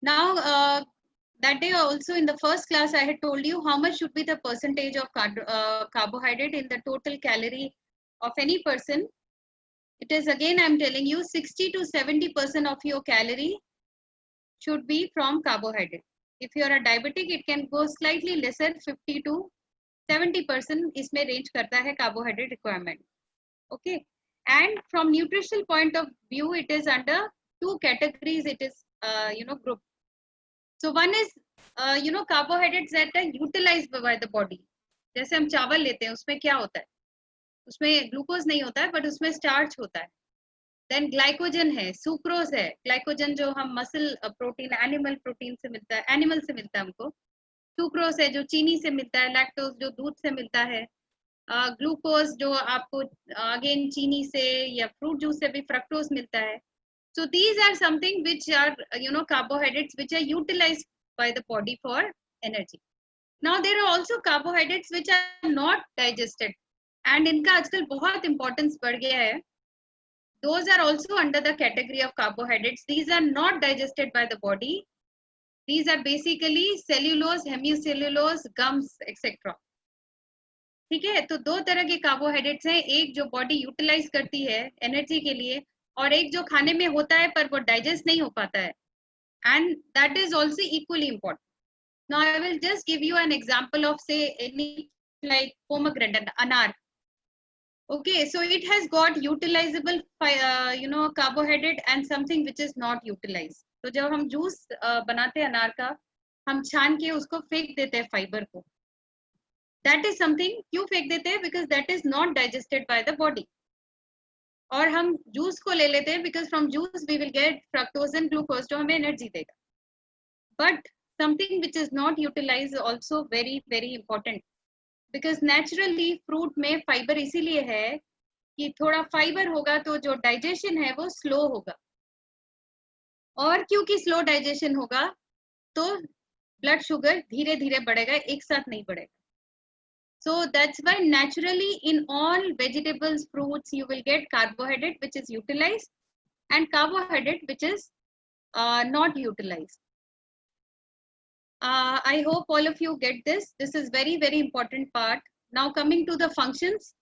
Now, that day also in the first class, I had told you how much should be the percentage of carbohydrate in the total calorie of any person. It is again, I'm telling you, 60 to 70% of your calorie should be from carbohydrate. If you are a diabetic, it can go slightly lesser, 50 to 70% इसमें range करता है carbohydrate requirement. Okay, and from nutritional point of view, it is under two categories. It is group. So one is carbohydrates that are utilized by the body. जैसे हम चावल लेते हैं उसमें क्या होता है, उसमें ग्लूकोज नहीं होता है बट उसमें स्टार्च होता है. देन ग्लाइकोजन है, सुक्रोज है. ग्लाइकोजन जो हम मसल प्रोटीन एनिमल प्रोटीन से मिलता है, एनिमल से मिलता है हमको. सुक्रोज है जो चीनी से मिलता है, लैक्टोज जो दूध से मिलता है, ग्लूकोज जो आपको अगेन चीनी से या फ्रूट जूस से भी फ्रक्टोज मिलता है. So these are something which are carbohydrates which are utilized by the body for energy. Now there are also carbohydrates which are not digested and इनका आजकल बहुत importance बढ़ गया है. Those are also under the category of carbohydrates. These are not digested by the body. These are basically cellulose, hemicellulose, gums, etc. ठीक है, तो दो तरह के कार्बोहाइड्रेट्स हैं, एक जो बॉडी यूटिलाइज करती है एनर्जी के लिए और एक जो खाने में होता है पर वो डाइजेस्ट नहीं हो पाता है, and that is also equally important. Now I will just give you an example of say any like pomegranate, anar. Okay, so it has got utilizable carbohydrate and something which is not utilized. तो जब हम juice बनाते हैं अनार का, हम छान के उसको फेंक देते हैं फाइबर को. That is something क्यों फेंक देते हैं, because that is not digested by the body. और हम जूस को ले लेते हैं because from juice we will get fructose and glucose जो हमें एनर्जी देगा. But something which is not utilized is also very very important, because naturally fruit में फाइबर इसीलिए है कि थोड़ा फाइबर होगा तो जो डाइजेशन है वो स्लो होगा, और क्योंकि स्लो डाइजेशन होगा तो ब्लड शुगर धीरे धीरे बढ़ेगा, एक साथ नहीं बढ़ेगा. So that's why naturally in all vegetables, fruits, you will get carbohydrate which is utilized and carbohydrate which is not utilized. I hope all of you get this. This is very very important part. Now coming to the functions,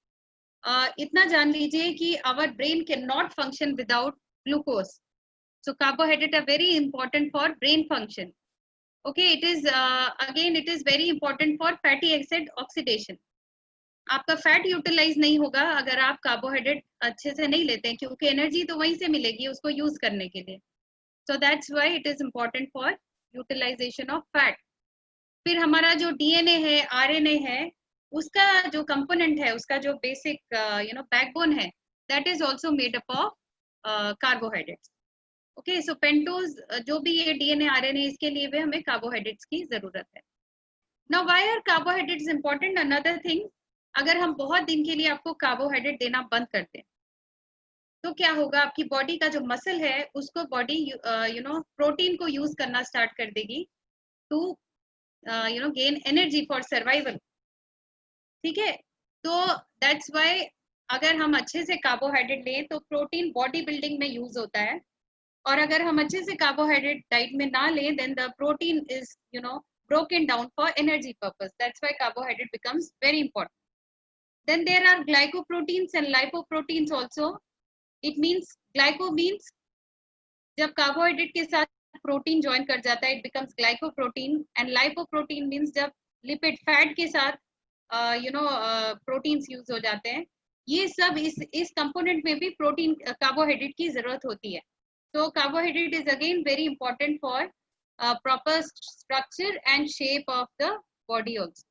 इतना जान लीजिए कि our brain cannot function without glucose. So carbohydrate are very important for brain function. Okay, it is again it is very important for fatty acid oxidation. आपका fat utilise नहीं होगा अगर आप carbohydrate अच्छे से नहीं लेते हैं, क्योंकि एनर्जी तो वहीं से मिलेगी उसको यूज करने के लिए. So that's why it is important for utilisation of fat. फिर हमारा जो डीएनए है, आरएनए है, उसका जो कंपोनेंट है, उसका जो बेसिक बैकबोन है, that is also made up of carbohydrates. Okay, so pentose जो भी ये डीएनए आरएनए, इसके लिए भी हमें कार्बोहाइड्रेट्स की जरूरत है. Now why are carbohydrates important? Another thing, अगर हम बहुत दिन के लिए आपको कार्बोहाइड्रेट देना बंद कर दें तो क्या होगा, आपकी बॉडी का जो मसल है उसको बॉडी प्रोटीन को यूज करना स्टार्ट कर देगी to gain energy for survival. ठीक है, तो दैट्स व्हाई अगर हम अच्छे से कार्बोहाइड्रेट लें तो प्रोटीन बॉडी बिल्डिंग में यूज होता है, और अगर हम अच्छे से कार्बोहाइड्रेट डाइट में ना लें then the protein is broken down for energy purpose. That's why carbohydrate becomes very important. Then there are glycoproteins and lipoproteins also. It means glyco means जब कार्बोहाइड्रेट के साथ प्रोटीन ज्वाइन कर जाता है, it becomes glycoprotein, and lipoprotein means जब lipid fat के साथ proteins use हो जाते हैं. ये सब इस कंपोनेंट में भी प्रोटीन कार्बोहाइड्रेट की जरूरत होती है. तो carbohydrate is again very important for proper structure and shape of the body also.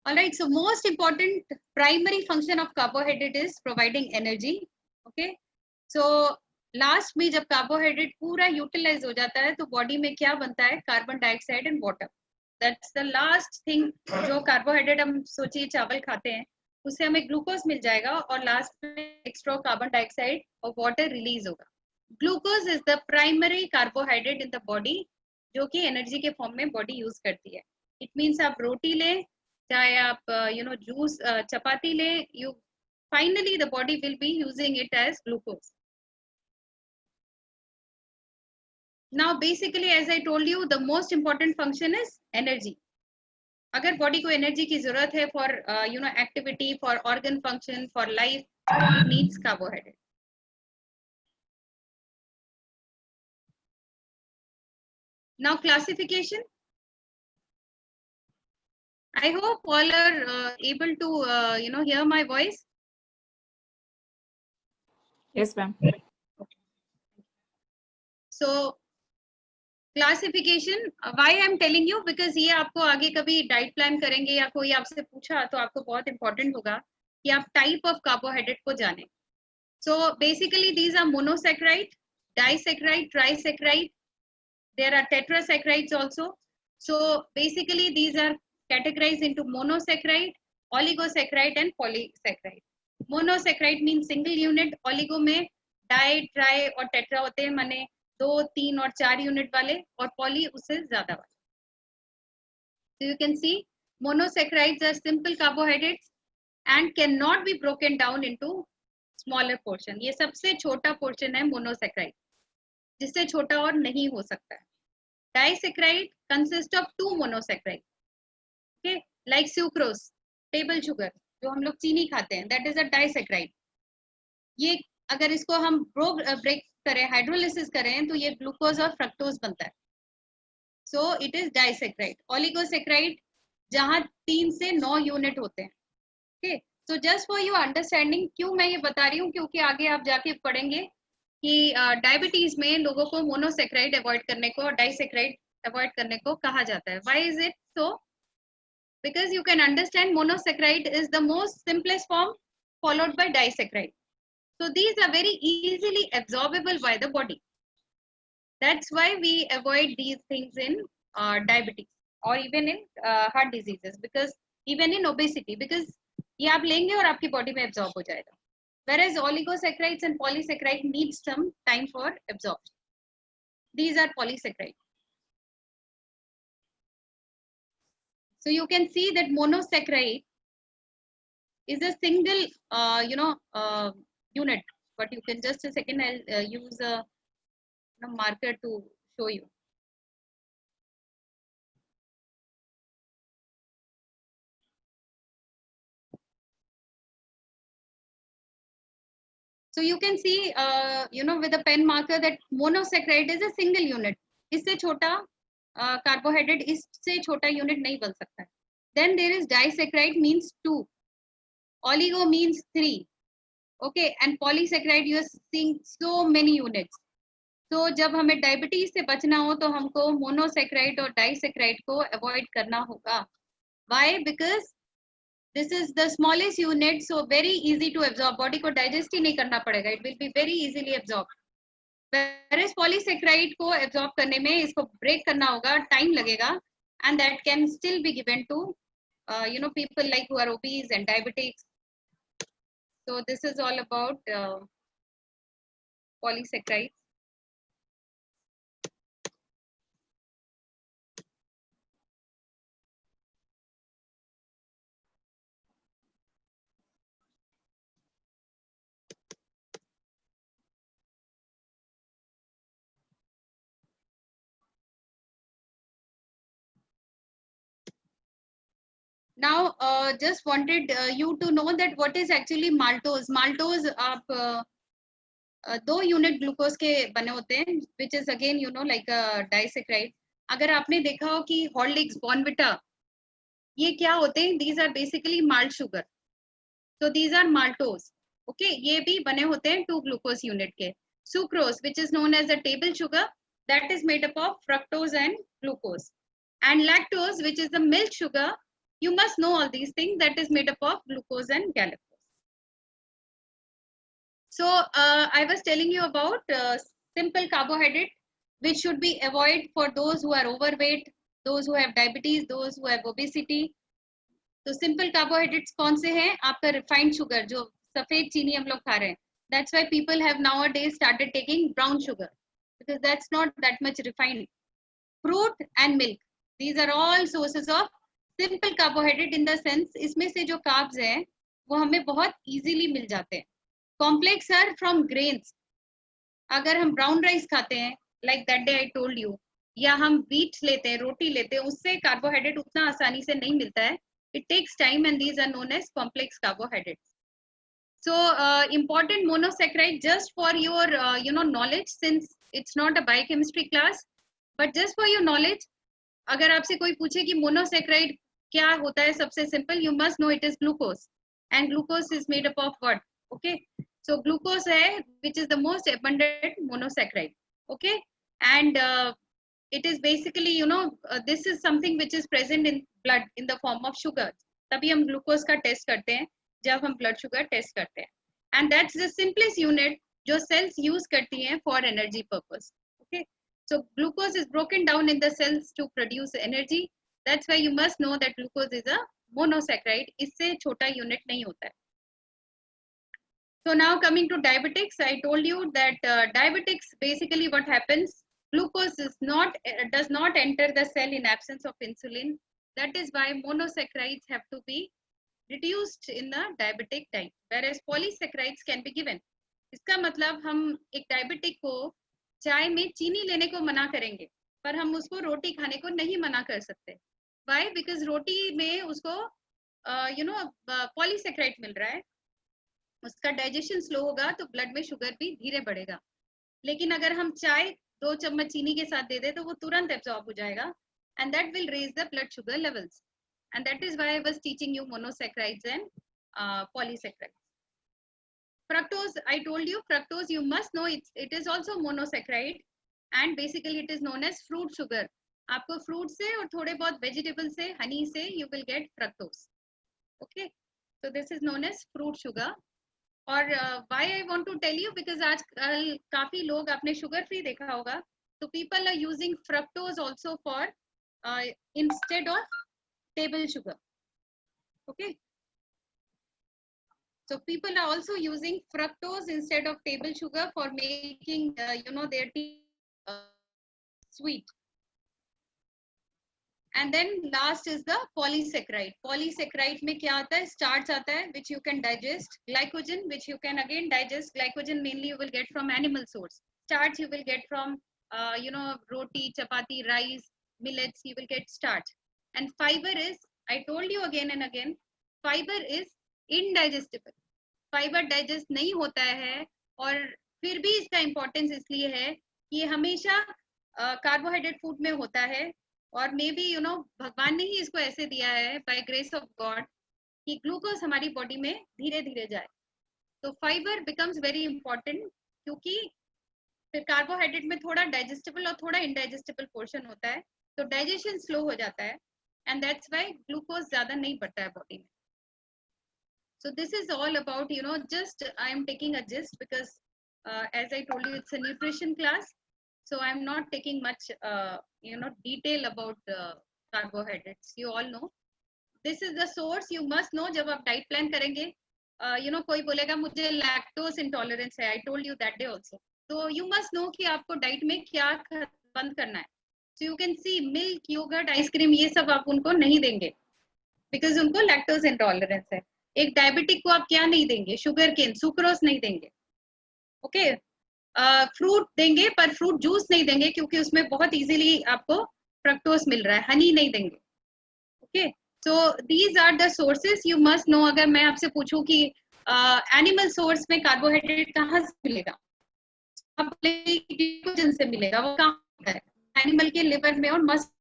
All right, so most important primary function of carbohydrate is providing energy. Okay, so last में जब carbohydrate पूरा utilise हो जाता है तो body में क्या बनता है, carbon dioxide and water. That's the last thing. जो कार्बोहाइड्रेट हम सोचिए चावल खाते हैं उससे हमें ग्लूकोज मिल जाएगा और लास्ट में एक्स्ट्रा कार्बन डाइऑक्साइड और वाटर रिलीज होगा. Glucose is the primary carbohydrate in the body जो कि एनर्जी के फॉर्म में बॉडी यूज करती है. इट मीन्स आप रोटी लें, चाहे आप जूस चपाती लें, you finally the body will be using it as glucose. Now basically, as I told you, the most important function is energy. अगर body को energy की जरूरत है for activity, for organ function, for life, it needs carbohydrate. Now classification. I hope all are able to hear my voice. Yes, ma'am. So classification why I am telling you, because ये आपको आगे कभी diet plan करेंगे या कोई आपसे पूछा तो आपको बहुत इंपॉर्टेंट होगा कि आप टाइप ऑफ कार्बोहाइड्रेट को जाने. So basically these are monosaccharide, disaccharide, trisaccharide, there are tetrasaccharides also. So basically these are categorized into monosaccharide, oligosacharide and polysaccharide. Monosaccharide means single unit, oligo में डाई, ट्राई और tetra होते हैं, माने 2, 3 और 4 unit वाले, और पॉली उससे ज्यादा वाले. So you can see monosaccharides are simple carbohydrates and cannot be broken down into smaller portion. ये सबसे छोटा portion है monosaccharide, जिससे छोटा और नहीं हो सकता है. Disaccharide consists of 2 monosaccharides. Okay, like sucrose, table sugar, जो हम लोग चीनी खाते हैं, that is a disaccharide. ये अगर इसको हम ब्रेक करें, हाइड्रोलिसिस करें, तो ये ग्लूकोज और फ्रक्टोज बनता है. So it is disaccharide. Oligosaccharide जहां 3 से 9 यूनिट होते हैं. Okay, so just for you understanding, क्यों मैं ये बता रही हूँ, क्योंकि आगे आप जाके पढ़ेंगे कि डायबिटीज में लोगों को मोनोसैकेराइड अवॉइड करने को और डाइसैकेराइड अवॉइड करने को कहा जाता है. Why is it so? Because you can understand monosaccharide is the most simplest form followed by disaccharide. So these are very easily absorbable by the body. That's why we avoid these things in diabetes or even in heart diseases, because even in obesity, because ये आप लेंगे और आपकी body में absorb हो जाएगा. Whereas oligosaccharides and polysaccharides need some time for absorption. These are polysaccharides. So you can see that monosaccharide is a single, unit. But you can just a second, I'll use a marker to show you. So you can see, with a pen marker that monosaccharide is a single unit. इससे छोटा carbohydrate इससे छोटा unit नहीं बन सकता है. Then there is disaccharide means 2. Oligo means 3. Okay, and polysaccharide you are seeing so many units. So जब हमें डायबिटीज से बचना हो तो हमको मोनोसैकेराइड और डाइसैकेराइड को अवॉइड करना होगा. Why? Because this is the smallest unit, so very easy to absorb. Body को digest ही नहीं करना पड़ेगा. It will be very easily absorbed. Whereas polysaccharide को absorb करने में इसको break करना होगा, time लगेगा, and that can still be given to people like who are obese and diabetics. So this is all about polysaccharides. Now, just wanted you to know that what is actually maltose. Maltose आप 2 unit glucose के बने होते हैं, which is again like a disaccharide. अगर आपने देखा हो कि हॉर्लिक्स, बॉर्नविटा, ये क्या होते हैं? These are basically malt sugar. So these are maltose. Okay, ये भी बने होते हैं 2 ग्लूकोज यूनिट के. Sucrose, which is known as a table sugar, that is made up of fructose and glucose. And lactose, which is the milk sugar, you must know all these things, that is made up of glucose and galactose. So I was telling you about simple carbohydrate, which should be avoided for those who are overweight, those who have diabetes, those who have obesity. तो simple carbohydrates कौन से हैं? आपका refined sugar, जो सफेद चीनी हम लोग खा रहे हैं. That's why people have nowadays started taking brown sugar, because that's not that much refined. Fruit and milk, these are all sources of simple carbohydrate, in the sense इसमें से जो carbs हैं वो हमें बहुत इजीली मिल जाते हैं. Complex are from grains. अगर हम ब्राउन राइस खाते हैं, like that day I told you, या हम व्हीट लेते हैं, रोटी लेते हैं, उससे कार्बोहाइड्रेट उतना आसानी से नहीं मिलता है. It takes time and these are known as complex carbohydrates. So important monosaccharide, just for your knowledge, since it's not a biochemistry class, but just for your knowledge, अगर आपसे कोई पूछे कि मोनोसेक्राइड क्या होता है, सबसे simple, you must know it is glucose. And glucose is made up of what? Okay, so glucose है which is the most abundant monosaccharide. Okay, and it is basically this is something which is present in blood in the form of sugar. तभी हम glucose का test करते हैं जब हम blood sugar test करते हैं. And that's the simplest unit जो सेल्स यूज करती हैं for energy purpose. Okay, so glucose is broken down in the cells to produce energy. That's why you must know that glucose is a monosaccharide. इससे छोटा unit नहीं होता है. So now coming to diabetics, I told you that diabetics, basically what happens, glucose is does not enter the cell in absence of insulin. That is why monosaccharides have to be reduced in the diabetic diet, whereas polysaccharides can be given. इसका मतलब हम एक diabetic को चाय में चीनी लेने को मना करेंगे, पर हम उसको रोटी खाने को नहीं मना कर सकते. Why? Because रोटी में उसको पॉलीसेक्राइड मिल रहा है, उसका डाइजेशन स्लो होगा तो ब्लड में शुगर भी धीरे बढ़ेगा. लेकिन अगर हम चाय 2 चम्मच चीनी के साथ दे दे तो वो तुरंत एब्जॉर्ब हो जाएगा, and that will raise the blood sugar levels. And that is why I was teaching you monosaccharides and polysaccharides. Fructose, I told you, fructose you must know it is also monosaccharide, and basically it is known as fruit sugar. आपको fruit से और थोड़े बहुत vegetable से, honey से you will get fructose. Okay, so this is known as fruit sugar. और why I want to tell you, because आजकल काफी लोग आपने sugar free देखा होगा, so people are using fructose also for instead of table sugar. Okay, so people are also using fructose instead of table sugar for making their tea sweet. And then last is the polysaccharide. Polysaccharide में क्या आता है? Starch आता है, which you can digest. Glycogen, which you can again digest. Glycogen mainly you will get from animal source. Starch you will get from roti, chapati, rice, millets. You will get starch. And fiber is, I told you again and again, fiber is indigestible. Fibre digest नहीं होता है, और फिर भी इसका importance इसलिए है कि ये हमेशा कार्बोहाइड्रेट फूड में होता है, और मे बी भगवान ने ही इसको ऐसे दिया है बाय ग्रेस ऑफ गॉड कि ग्लूकोज हमारी बॉडी में धीरे धीरे जाए. तो फाइबर बिकम्स वेरी इंपॉर्टेंट, क्योंकि फिर कार्बोहाइड्रेट में थोड़ा डाइजेस्टेबल और थोड़ा इनडाइजेस्टेबल पोर्शन होता है, तो डाइजेशन स्लो हो जाता है, एंड दैट्स व्हाई ग्लूकोज ज्यादा नहीं बढ़ता है बॉडी में. So this is all about, just I am taking a gist, because as I told you, it's a nutrition class. So I'm not taking much, detail about carbohydrates. You all know. This is the source. You must know जब आप diet plan करेंगे, कोई बोलेगा मुझे lactose intolerance है. I told you that day also. So you must know कि आपको diet में क्या बंद करना है. So you can see milk, yogurt, ice cream, ये सब आप उनको नहीं देंगे, because उनको lactose intolerance है. एक डायबिटिक को आप क्या नहीं देंगे? शुगर केन, सुक्रोज नहीं देंगे. ओके, फ्रूट देंगे पर फ्रूट जूस नहीं देंगे, क्योंकि उसमें बहुत इजीली आपको फ्रक्टोज मिल रहा है. हनी नहीं देंगे. Okay, so these are the sources you must know. अगर मैं आपसे पूछूं कि एनिमल सोर्स में कार्बोहाइड्रेट कहाँ से मिलेगा, ग्लूकोजन से मिलेगा. वो कहाँ होता है? एनिमल के लिवर में और मस्ट.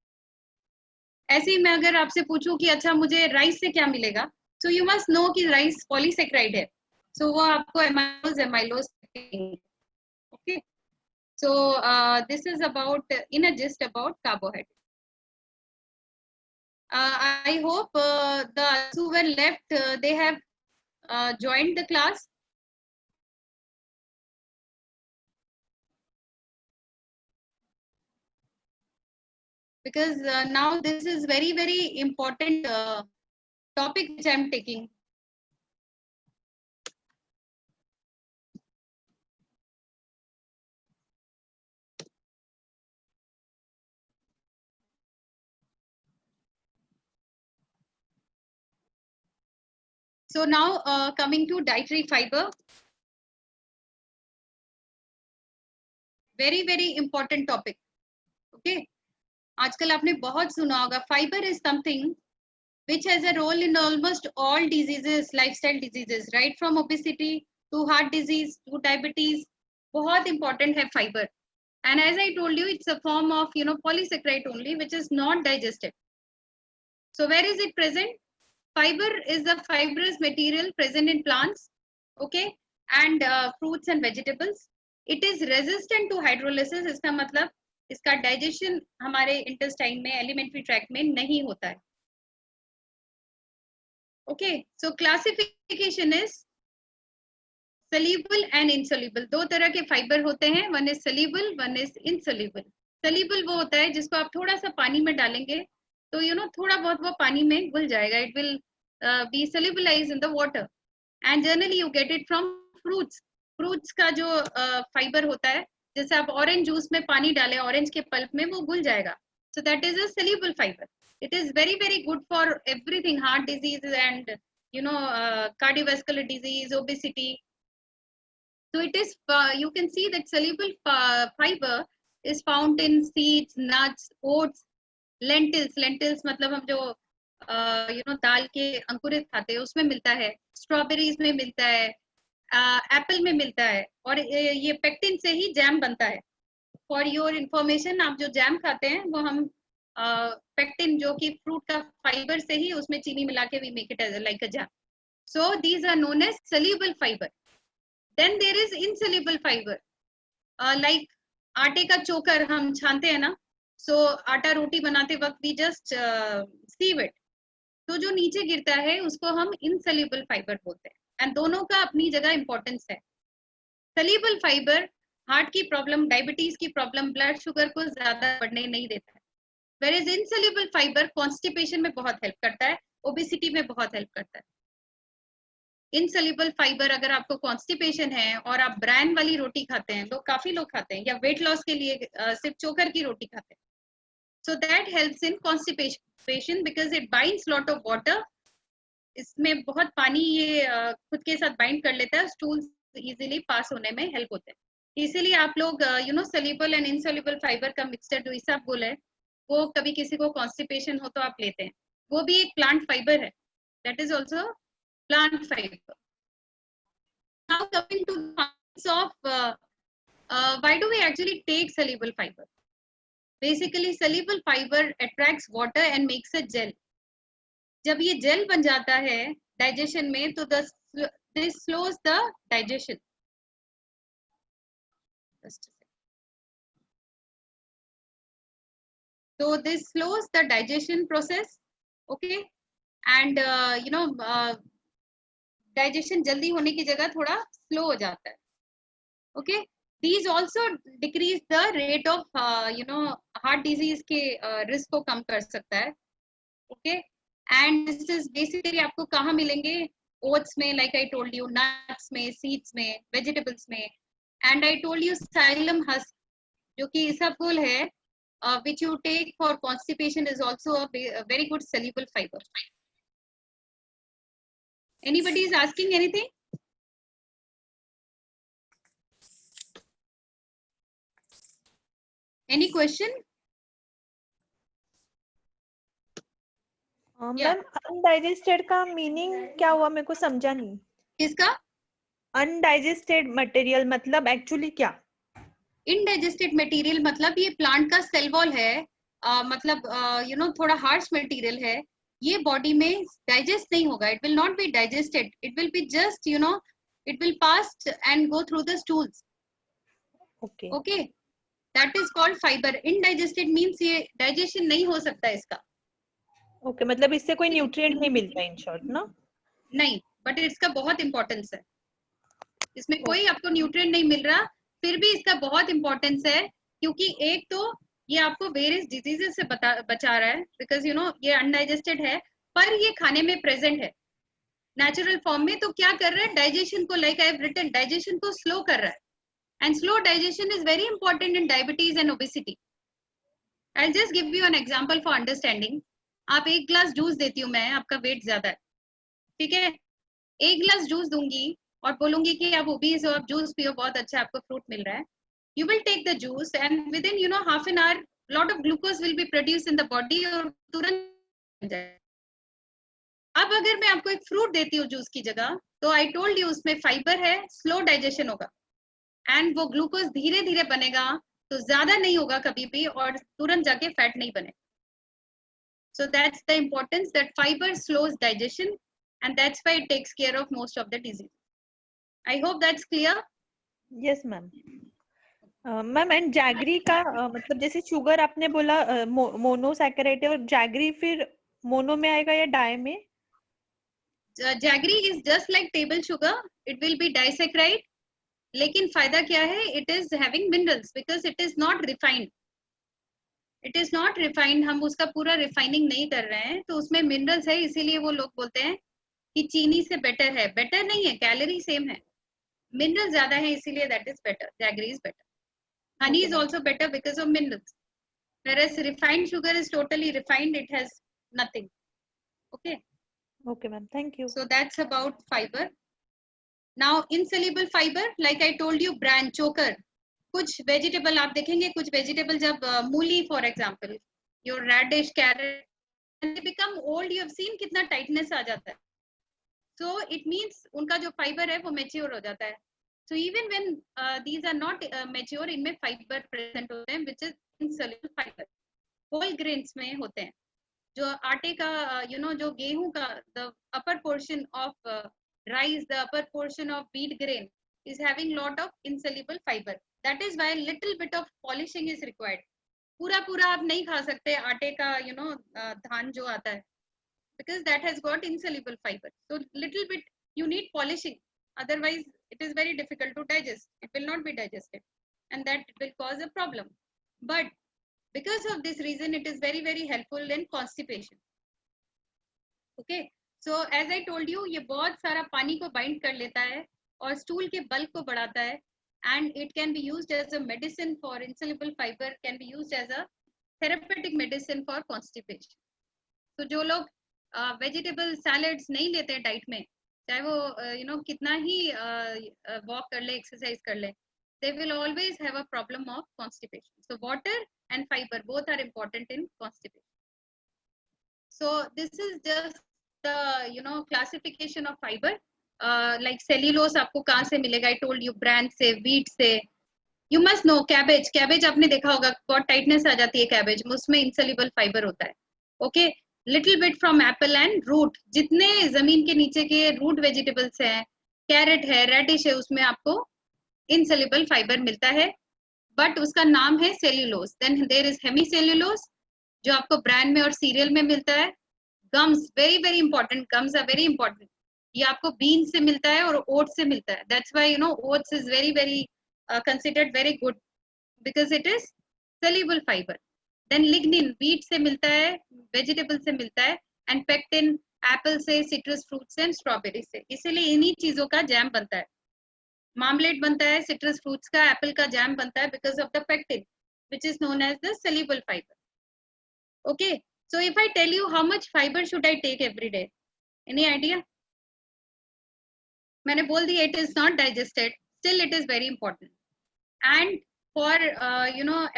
ऐसे ही मैं अगर आपसे पूछूं कि अच्छा मुझे राइस से क्या मिलेगा, so you must know कि राइस पॉलीसेक्राइड है, so वो आपको amylose. okay, so this is about in a gist about carbohydrate. I hope the who were left they have joined the class. Because now this is very very important topic which I am taking. So now coming to dietary fiber. Very important topic. Okay. आजकल आपने बहुत सुना होगा, fiber is something which has a role in almost all diseases, lifestyle diseases, right from obesity to heart disease to diabetes. बहुत important है fiber. And as I told you, it's a form of polysaccharide only, which is not digested. So where is it present? Fiber is the fibrous material present in plants, okay, and fruits and vegetables. It is resistant to hydrolysis. इसका मतलब इसका digestion हमारे intestine में, alimentary tract में नहीं होता है. Okay, so classification is soluble and insoluble. दो तरह के फाइबर होते हैं, one is soluble, one is insoluble. Soluble वो होता है जिसको आप थोड़ा सा पानी में डालेंगे तो थोड़ा बहुत वो पानी में घुल जाएगा. It will be solubilized in the water. And generally you get it from fruits. Fruits का जो फाइबर होता है, जैसे आप ऑरेंज जूस में पानी डालें, ऑरेंज के पल्प में वो घुल जाएगा. So that is a soluble fiber. It is very good for everything, heart disease and cardiovascular disease, obesity. So it is, you can see that soluble fiber is found in seeds, nuts, oats, lentils. Lentils मतलब हम जो दाल के अंकुरित खाते हैं उसमें मिलता है, स्ट्रॉबेरीज में मिलता है, एप्पल में मिलता है, और ये पेक्टिन से ही जैम बनता है. फॉर योर इंफॉर्मेशन, आप जो जैम खाते हैं वो हम पेक्टिन जो कि फ्रूट का फाइबर से ही उसमें चीनी मिला के we make it as like a jam. So these are known as soluble fiber. Then there is insoluble fiber, like आटे का चोकर हम छानते हैं ना, so आटा रोटी बनाते वक्त we just sieve it. तो जो नीचे गिरता है उसको हम insoluble fiber बोलते हैं. एंड दोनों का अपनी जगह इंपॉर्टेंस है. soluble fiber हार्ट की प्रॉब्लम, डायबिटीज की प्रॉब्लम, ब्लड शुगर को ज्यादा बढ़ने नहीं देता है. whereas insoluble fiber कॉन्स्टिपेशन में बहुत हेल्प करता है, ओबेसिटी में बहुत हेल्प करता है. इनसोल्यूबल फाइबर, अगर आपको कॉन्स्टिपेशन है और आप ब्रांड वाली रोटी खाते हैं, लोग काफी लोग खाते हैं, या वेट लॉस के लिए सिर्फ चोकर की रोटी खाते हैं, so that helps in constipation because it binds lot of water. इसमें बहुत पानी ये खुद के साथ बाइंड कर लेता है, स्टूल्स इजीली पास होने में हेल्प होते हैं. इसीलिए आप लोग सोल्यूबल एंड इनसोल्यूबल फाइबर का मिक्सचर जो इसाब बोला है, वो कभी किसी को कॉन्स्टिपेशन हो तो आप लेते हैं. वो भी एक प्लांट फाइबर है, that is also plant fiber. Now coming to the parts of why do we actually take soluble fiber? Basically, soluble fiber attracts water and makes a gel. जब ये जेल बन जाता है डाइजेशन में, तो this slows the digestion. So this slows the digestion process, okay, and digestion जल्दी होने की जगह थोड़ा स्लो हो जाता है. Okay, these also decrease the rate of heart disease के रिस्क को कम कर सकता है. Okay, and this is basically आपको कहाँ मिलेंगे? ओट्स में, like I told you, nuts में, सीड्स में, वेजिटेबल्स में, and I told you xylem husk जो कि इसबगोल है, which you take for constipation is also a very good soluble fiber. Anybody is asking anything? Any question? Ma'am undigested का meaning क्या हुआ, मेरे को समझा नहीं. किसका? अनडाइजेस्टेड मटेरियल मतलब एक्चुअली क्या? इनडाइजेस्टेड मटेरियल मतलब ये प्लांट का सेल वॉल है, मतलब थोड़ा हार्श मटेरियल है, ये बॉडी में डाइजेस्ट नहीं होगा. It will not be digested, it will be just it will pass and go through the stools. Okay okay, that is called fibre. Indigested means ये digestion नहीं हो सकता इसका. ओके, मतलब इससे कोई न्यूट्रिएंट नहीं मिलता इन शॉर्ट ना? नहीं, बट इसका बहुत इंपॉर्टेंस है. इसमें कोई आपको न्यूट्रिएंट नहीं मिल रहा, फिर भी इसका बहुत इंपॉर्टेंस है, क्योंकि एक तो ये आपको वेरियस डिजीजेस से बचा रहा है, बिकॉज ये अनडाइजेस्टेड है पर ये खाने में प्रेजेंट है नेचुरल फॉर्म में. तो क्या कर रहा है? डाइजेशन को, like I have written, digestion को स्लो कर रहा है. And slow digestion is very important in diabetes and obesity. I just give you an example for understanding. आप एक ग्लास जूस देती हूँ मैं, आपका वेट ज्यादा है, ठीक है, एक गिलास जूस दूंगी और बोलूंगी कि आप ओबीज हो, आप जूस पियो, बहुत अच्छा आपको फ्रूट मिल रहा है, you will take the juice and within half an hour lot of glucose will be produced in the body और तुरंत जाए। अब अगर मैं आपको एक फ्रूट देती हूँ जूस की जगह, तो आई टोल्ड यू उसमें फाइबर है, स्लो डाइजेशन होगा एंड वो ग्लूकोज धीरे धीरे बनेगा, तो ज्यादा नहीं होगा कभी भी और तुरंत जाके फैट नहीं बने। So that's the importance that fiber slows digestion and that's why it takes care of most of the disease. I hope that's clear. Yes ma'am. Ma'am and jaggery का मतलब जैसे शुगर आपने बोला मोनोसैकेराइड और jaggery फिर mono में आएगा या डाई में? Jaggery is just like table sugar, it will B disaccharide, लेकिन फायदा क्या है, it is having minerals because it is not refined, it is not refined, हम उसका पूरा रिफाइनिंग नहीं कर रहे हैं, तो उसमें मिनरल्स है, इसीलिए वो लोग बोलते हैं कि चीनी से बेटर है। बेटर नहीं है, कैलोरी सेम है, मिनरल ज्यादा है, इसीलिए that is better, jaggery is better. Honey is also better because of minerals, whereas refined sugar is totally refined, it has nothing. Okay. Okay ma'am, thank you. So that's about fiber. Now insoluble fiber, like I told you, bran choker, कुछ vegetable आप देखेंगे, कुछ vegetable जब मूली for example, your radish, carrot, they become old, you have seen कितना tightness आ जाता है, so it means उनका जो फाइबर है वो मेच्योर हो जाता है। so even when these are not mature, इनमें फाइबर प्रेजेंट होते हैं which is insoluble fiber, whole grains में होते हैं, जो आटे का जो गेहूं का the upper portion of rice, the upper portion of wheat grain is having lot of insoluble fiber, that is why little bit of polishing is required. पूरा पूरा आप नहीं खा सकते आटे का धान जो आता है, because that has got insoluble fiber, so little bit you need polishing, otherwise it is very difficult to digest, it will not be digested and that will cause a problem. But because of this reason it is very very helpful in constipation. Okay, so as I told you, ये बहुत सारा पानी को bind कर लेता है और stool के बल्क को बढ़ाता है, and it can be used as a medicine for insoluble fiber, can be used as a therapeutic medicine for constipation. तो जो लोग वेजिटेबल सैलड्स नहीं लेते हैं डाइट में, चाहे वो कितना ही वॉक कर ले, एक्सरसाइज कर ले, they will always have a problem of constipation. So water and fiber both are important in constipation. So this is just the classification of fiber. Like cellulose आपको कहाँ से मिलेगा? I told you bran से, wheat से. You must know cabbage. Cabbage आपने देखा होगा, बहुत टाइटनेस आ जाती है cabbage में, उसमें insoluble fiber होता है. Okay, little bit from apple and root. जितने जमीन के नीचे के root vegetables हैं, कैरेट है, रेडिश है, उसमें आपको insoluble fiber मिलता है, बट उसका नाम है cellulose. Then there is hemicellulose जो आपको ब्रांड में और सीरियल में मिलता है. Gums, very very important, gums are very important, ये आपको बीन से मिलता है और ओट्स से मिलता है. That's why oats is very very considered very good because it is soluble fibre. Then lignin wheat से मिलता है, वेजिटेबल से मिलता है, एंड पेक्टिन एप्पल से, सिट्रस फ्रूट से, एंड स्ट्रॉबेरी से. इसीलिए इन्हीं चीजों का जैम बनता है, मार्मलेट बनता है, सिट्रस फ्रूट्स का, एप्पल का जैम बनता है, because of the pectin which is known as the soluble fiber. Okay, so if I tell you how much fiber should I take every day, any idea? मैंने बोल दिया it is not digested, still it is very important. And for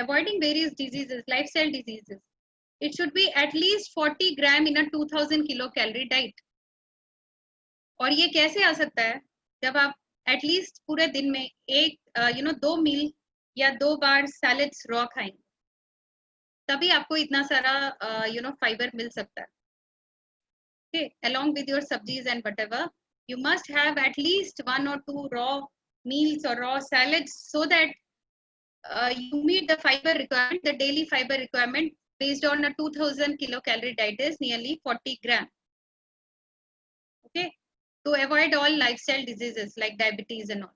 avoiding various diseases, lifestyle diseases, it should be at least 40 gram in a 2000 kilocalorie diet. और ये कैसे आ सकता है? जब आप एटलीस्ट पूरे दिन में एक 2 मील या 2 बार सैलेड्स रॉ खाएंगे, तभी आपको इतना सारा फाइबर मिल सकता है. Okay, along with your sabjis and whatever, you must have at least 1 or 2 raw meals or raw salads so that you meet the fiber requirement. The daily fiber requirement based on a 2000 kilocalorie diet is nearly 40 gram. Okay, to avoid all lifestyle diseases like diabetes and all.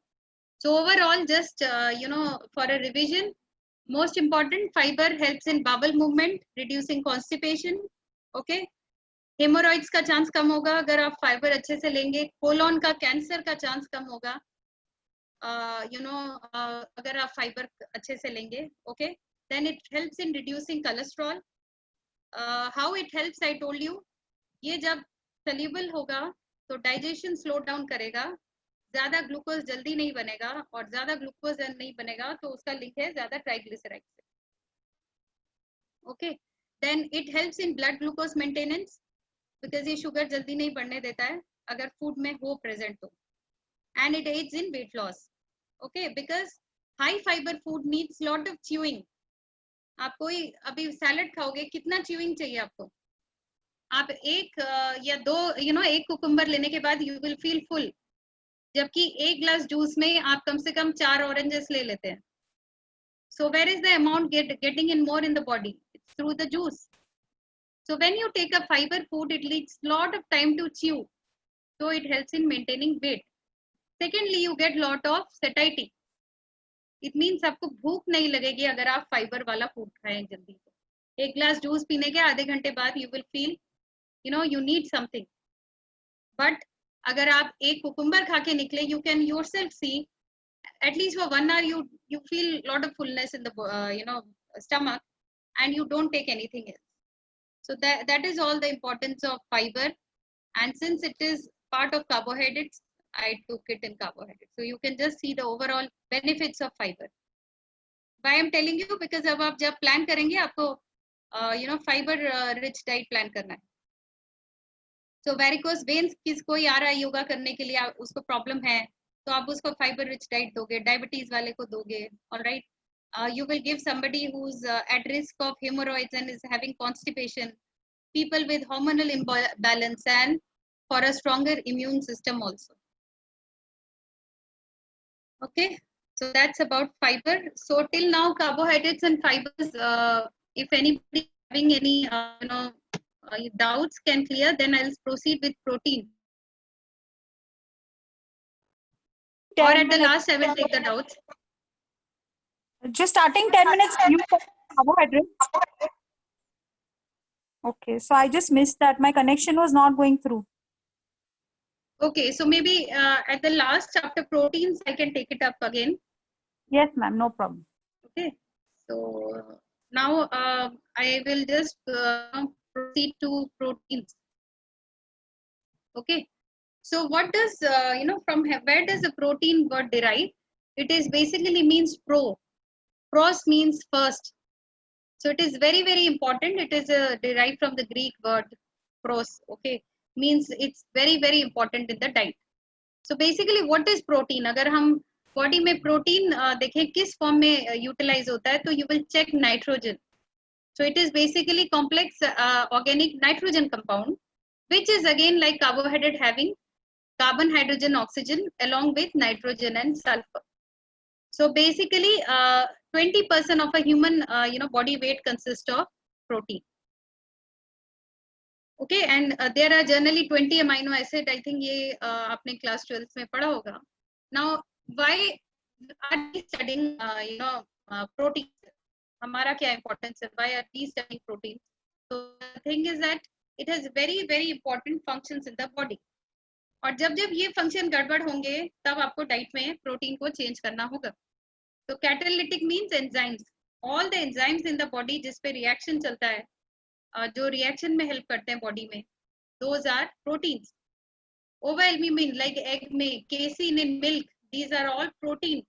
So overall, just for a revision, most important, fiber helps in bowel movement, reducing constipation. Okay, hemorrhoids का chance कम होगा अगर आप fibre अच्छे से लेंगे. Colon का cancer का chance कम होगा अगर आप फाइबर अच्छे से लेंगे. Okay, then it helps in reducing cholesterol. How it helps, I told you, ये जब सल्यूबल होगा तो डाइजेशन स्लो डाउन करेगा, ज्यादा ग्लूकोज जल्दी नहीं बनेगा, और ज्यादा ग्लूकोज नहीं बनेगा तो उसका लिंक है ज्यादा ट्राइग्लिसराइड से. Okay, then it helps in blood glucose maintenance, because ये शुगर जल्दी नहीं बढ़ने देता है अगर फूड में हो प्रेजेंट तो. And it adds in weight loss. Okay, because high fibre food needs lot of chewing. आप कोई अभी सैलड खाओगे, कितना च्यूइंग चाहिए आपको? आप एक या दो एक कुकुम्बर लेने के बाद यू विल फील फुल, जबकि एक ग्लास जूस में आप कम से कम 4 ऑरेंजेस ले लेते हैं. So where is the amount getting in more in the body? It's through the juice. So when you take a fiber food, it needs lot of time to chew. So it helps in maintaining weight. Secondly, you get lot of satiety. It means आपको भूख नहीं लगेगी अगर आप fibre वाला food खाएं जल्दी. तो एक ग्लास जूस पीने के आधे घंटे बाद you will feel you need something. But अगर आप एक कुकुम्बर खा के निकले, you can yourself see at least for 1 hour you feel lot of fullness in the stomach, and you don't take anything else. So that is all the importance of fiber, and since it is part of carbohydrates, I took it in carbohydrates. So you can just see the overall benefits of fiber. Why I'm telling you, because अब आप जब plan करेंगे आपको fiber rich diet plan करना है. So varicose veins किसको आ रहा है योगा करने के लिए, उसको प्रॉब्लम है तो आप उसको फाइबर रिच डाइट दोगे, डायबिटीज वाले को दोगे. Alright, you will give somebody who's at risk of hemorrhoids and is having constipation, people with hormonal imbalance, and for a stronger immune system also. Okay, so that's about fiber. So till now carbohydrates and fibers, if anybody having any doubts can clear, then I'll proceed with protein. Or at the last I will take the doubts. Just starting 10 minutes you carbohydrates. Okay, so I just missed that. My connection was not going through. Okay, so maybe at the last chapter proteins I can take it up again. Yes, ma'am, no problem. Okay, so now I will just proceed to proteins. Okay, so what does from where does the protein word derive? It is basically means pro. Pros means first. So it is very, very important. It is derived from the Greek word pros. Okay, means it's very, very important in the diet. So basically what is protein? अगर हम body में protein देखें किस form में utilize होता है, तो you will check nitrogen. So it is basically complex organic nitrogen compound, which is again like carbohydrate having carbon, hydrogen, oxygen along with nitrogen and sulfur. So basically 20% of a human body weight consists of protein. Okay, and there are generally 20 amino acid. I think ये आपने class 12 में पढ़ा होगा. Now why are we studying protein? हमारा क्या importance है? Why are we studying protein? So the thing is that it has very, very important functions in the body. और जब जब ये function गड़बड़ होंगे तब आपको डाइट में प्रोटीन को चेंज करना होगा. तो catalytic means enzymes, all the enzymes in the body जिस पे रिएक्शन चलता है, जो रिएक्शन में हेल्प करते हैं बॉडी में, those are proteins. Overwhelming like egg में, casein in milk, these are all protein.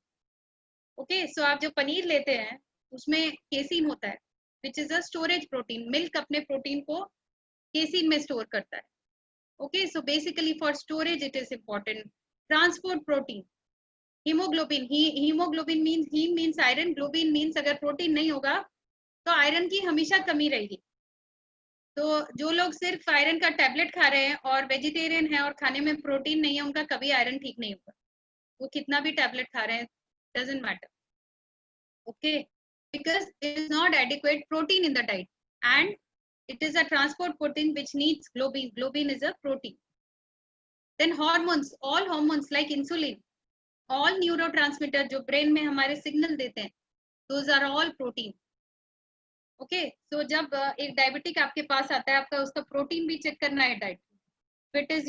Okay, so आप जो पनीर लेते हैं उसमें केसिन होता है, which is a storage protein. Milk अपने प्रोटीन को केसिन में स्टोर करता है. Okay, so basically for storage it is important. Transport protein. Haemoglobin, haemoglobin means haem means iron, globin means अगर प्रोटीन नहीं होगा तो आयरन की हमेशा कमी रहेगी. तो जो लोग सिर्फ आयरन का टैबलेट खा रहे हैं और वेजिटेरियन है और खाने में प्रोटीन नहीं है, उनका कभी आयरन ठीक नहीं होगा, वो कितना भी टैबलेट खा रहे हैं, doesn't matter. Okay, because it is not adequate protein in the diet, and it is a transport protein which needs globin. Globin is a protein. Then hormones, all hormones like insulin, all neurotransmitter जो brain में हमारे signal देते हैं, those are all protein. Okay, so जब एक diabetic आपके पास आता है, आपका उसका प्रोटीन भी चेक करना है diet. If it is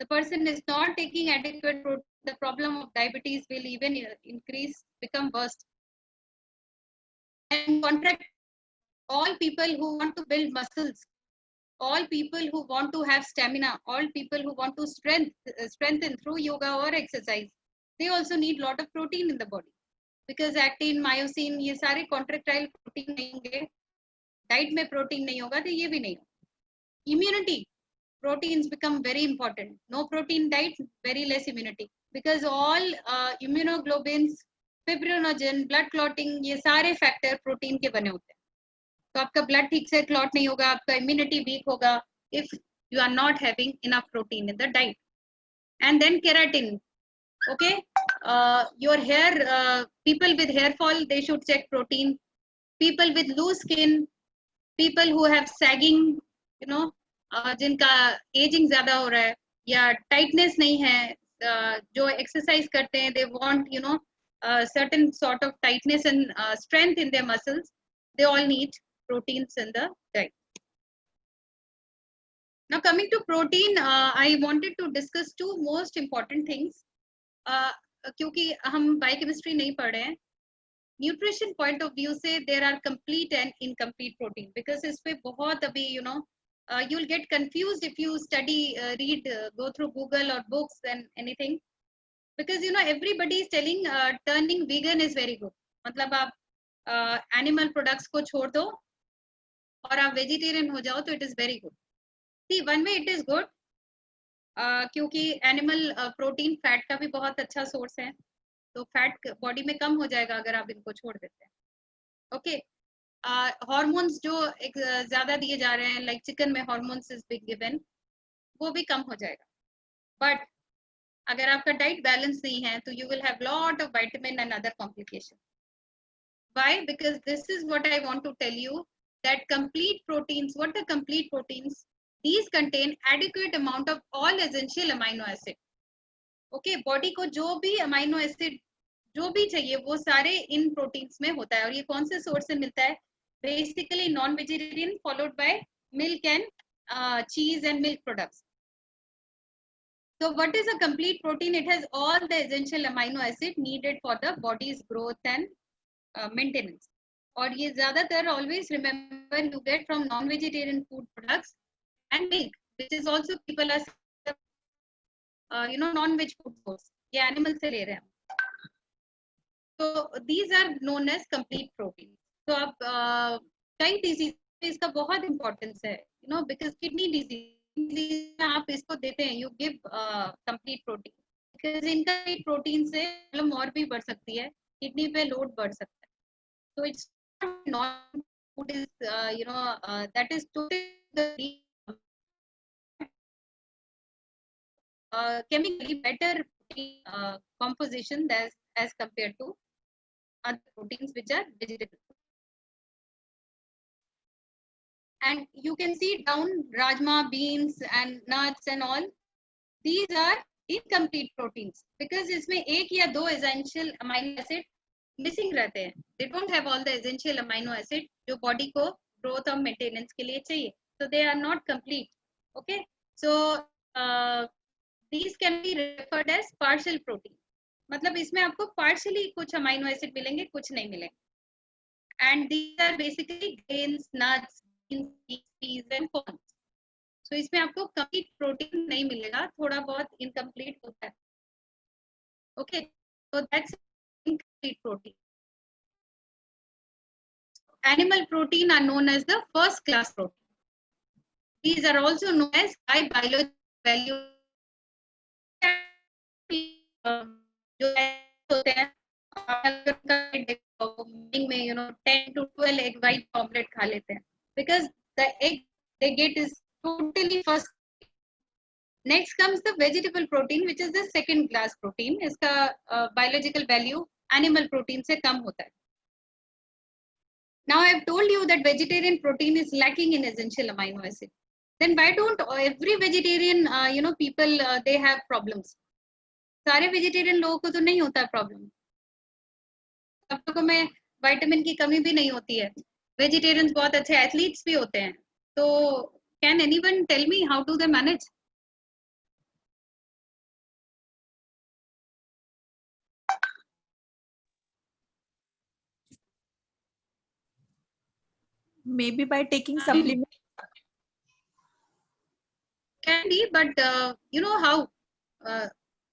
the person is not taking adequate protein, the problem of diabetes will even increase, become worse. And contract, all people who want to build muscles, all people who want to have stamina, all people who want to strengthen through yoga or exercise, they also need lot of protein in the body, because actin, myosin, ये सारे contractile protein नहीं होंगे, diet में protein नहीं होगा तो ये भी नहीं होगा. Immunity, proteins become very important. No protein diet, very less immunity, because all immunoglobulins, fibrinogen, blood clotting, ये सारे factor protein के बने होते हैं. तो आपका blood ठीक से clot नहीं होगा, आपका immunity weak होगा if you are not having enough protein in the diet. And then keratin. Okay, your hair, people with hair fall, they should check protein. People with loose skin, people who have sagging, you know, जिनका aging ज़्यादा हो रहा है या tightness नहीं है, जो exercise करते हैं, they want, you know, certain sort of tightness and strength in their muscles, they all need proteins in the diet. Now coming to protein, I wanted to discuss two most important things. क्योंकि हम biochemistry नहीं पढ़ रहे हैं, nutrition point of view से there are complete and incomplete protein, because इस पे बहुत अभी you know you will get confused if you study read go through Google और books and anything, because you know everybody is telling turning vegan is very good, मतलब आप animal products को छोड़ दो और आप वेजिटेरियन हो जाओ तो it is very good. See one way it is good, क्योंकि एनिमल प्रोटीन फैट का भी बहुत अच्छा सोर्स है, तो फैट बॉडी में कम हो जाएगा अगर आप इनको छोड़ देते हैं. ओके, हार्मोन्स जो ज्यादा दिए जा रहे हैं, लाइक चिकन में हार्मोन्स इज बिग गिवन, वो भी कम हो जाएगा. बट अगर आपका डाइट बैलेंस नहीं है तो you will have lot of vitamin and other complication. Why? Because this is what I want to tell you, that complete proteins, what are complete proteins? These contain adequate amount of all essential amino acid. Okay, body को जो भी amino acid जो भी चाहिए वो सारे इन proteins में होता है. और ये कौन से सोर्स से मिलता है? Basically non vegetarian followed by milk and cheese and milk products. So what is a complete protein? It has all the essential amino acid needed for the body's growth and maintenance. और ये ज्यादातर always remember you get from non-vegetarian food products and milk, which is also people are you know non-veg food source, ये animal से ले रहे हैं. So these are known as complete protein. तो अब कई disease में इसका बहुत importance है, you know, because kidney disease आप इसको देते हैं, you give complete protein, because इनका protein से प्रॉब्लम और भी बढ़ सकती है, किडनी पे लोड बढ़ सकता है. So it's not food is you know that is totally chemically better composition as compared to other proteins which are vegetable. And you can see down rajma, beans and nuts and all, these are incomplete proteins because इसमें एक या दो essential amino acid missing रहते हैं. They don't have all the essential amino acid जो body को growth और maintenance के लिए चाहिए. So they are not complete. Okay, so these can be referred as partial protein. मतलब इसमें आपको partially कुछ amino acid मिलेंगे, कुछ नहीं मिलेंगे. And these are basically grains, nuts, beans, peas and corn. So इसमें आपको complete protein नहीं मिलेगा, थोड़ा बहुत incomplete होता है. Okay, so that's incomplete protein. Animal protein are known as the first class protein. These are also known as high biological value. जो होते हैं में you know 10 to 12 egg white omelette खा लेते हैं because the egg they get is totally first. Next comes the vegetable protein which is the second class protein. इसका biological value animal protein से कम होता है. Now I have told you that vegetarian protein is lacking in essential amino acid. Then why don't every vegetarian you know people they have problems? सारे vegetarian लोगों को तो नहीं होता प्रॉब्लम, सब लोगों में विटामिन की कमी भी नहीं होती है. वेजिटेरियंस बहुत अच्छे एथलीट्स भी होते हैं. तो can anyone tell me how do they manage? Maybe by taking supplements. can be, but you know how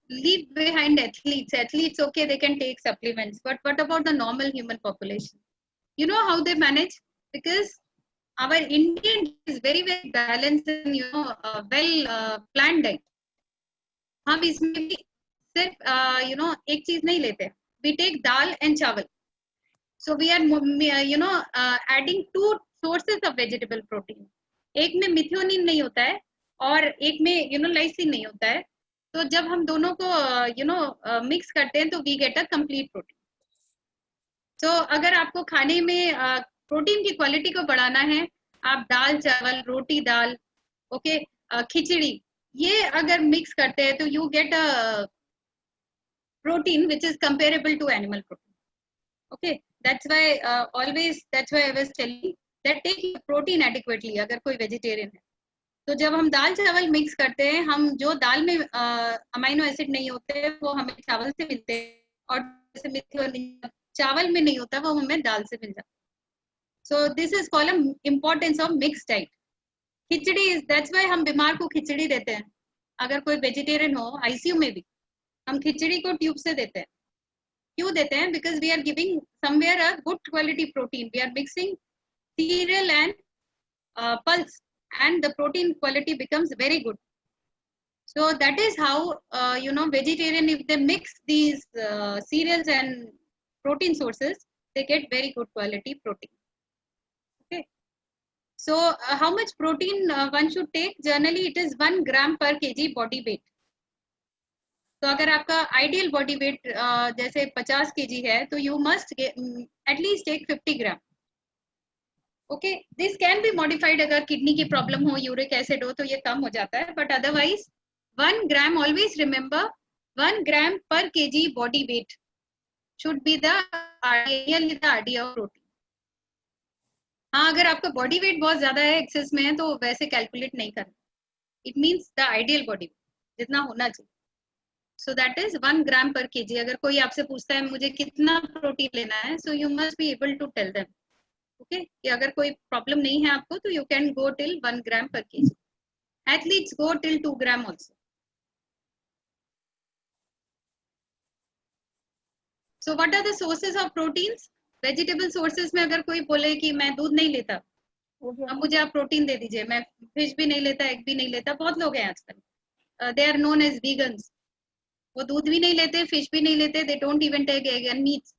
leave behind athletes. Athletes, okay, they can take supplements, but what about the normal human population? You know how they manage? Because our Indian is very, very balanced and, you know, well planned diet. हम इसमें भी सिर्फ you know एक चीज नहीं लेते. We take dal and chawal. So we are you know adding two sources of vegetable protein. एक में मिथ्योनिन नहीं होता है और एक में you know लाइसिन नहीं होता है. तो जब हम दोनों को you know मिक्स करते हैं तो we get a complete protein. तो अगर आपको खाने में प्रोटीन की क्वालिटी को बढ़ाना है, आप दाल चावल, रोटी दाल, ओके, खिचड़ी, ये अगर मिक्स करते हैं तो you get a protein which is comparable to animal protein. Okay, that's why I was telling that take protein adequately अगर कोई vegetarian है. तो जब हम दाल चावल मिक्स करते हैं, हम जो दाल में अमाइनो एसिड नहीं होते वो हमें चावल से मिलते हैं, और जैसे मिथ्योनिन चावल में नहीं होता वो हमें दाल से मिल जाता. So this is called importance of mixed diet. Khichdi is, that's why हम बीमार को खिचड़ी देते हैं. अगर कोई वेजिटेरियन हो आईसीयू में भी हम खिचड़ी को ट्यूब से देते हैं. क्यों देते हैं? Because we are giving somewhere a good quality protein. We are mixing cereal and pulse, and the protein quality becomes very good. So that is how you know vegetarian, if they mix these cereals and protein sources, they get very good quality protein. Okay. So how much protein one should take? Generally, it is 1 gram per kg body weight. तो अगर आपका ideal body weight जैसे 50 kg है तो you must at least take 50 gram. Okay, this can be modified. अगर kidney की problem हो, uric acid हो, तो ये कम हो जाता है, but otherwise 1 gram, always remember 1 gram per kg body weight should be the ideal of protein. हाँ, अगर आपका बॉडी वेट बहुत ज्यादा है, एक्सेस में है, तो वैसे कैलकुलेट नहीं करना. It means the ideal body weight जितना होना चाहिए. So that is 1 gram per kg. अगर कोई आपसे पूछता है मुझे कितना प्रोटीन लेना है, so you must be able to tell them. Okay, कि अगर कोई प्रॉब्लम नहीं है आपको तो you can go till 1 gram per kg. Athletes go till 2 gram also. So what are the sources of proteins? Vegetable sources में अगर कोई बोले कि मैं दूध नहीं लेता, अब मुझे आप प्रोटीन दे दीजिए, मैं फिश भी नहीं लेता, एग भी नहीं लेता, बहुत लोग हैं आजकल, they are known as vegans. वो दूध भी नहीं लेते, फिश भी नहीं लेते, they don't even take egg and meats.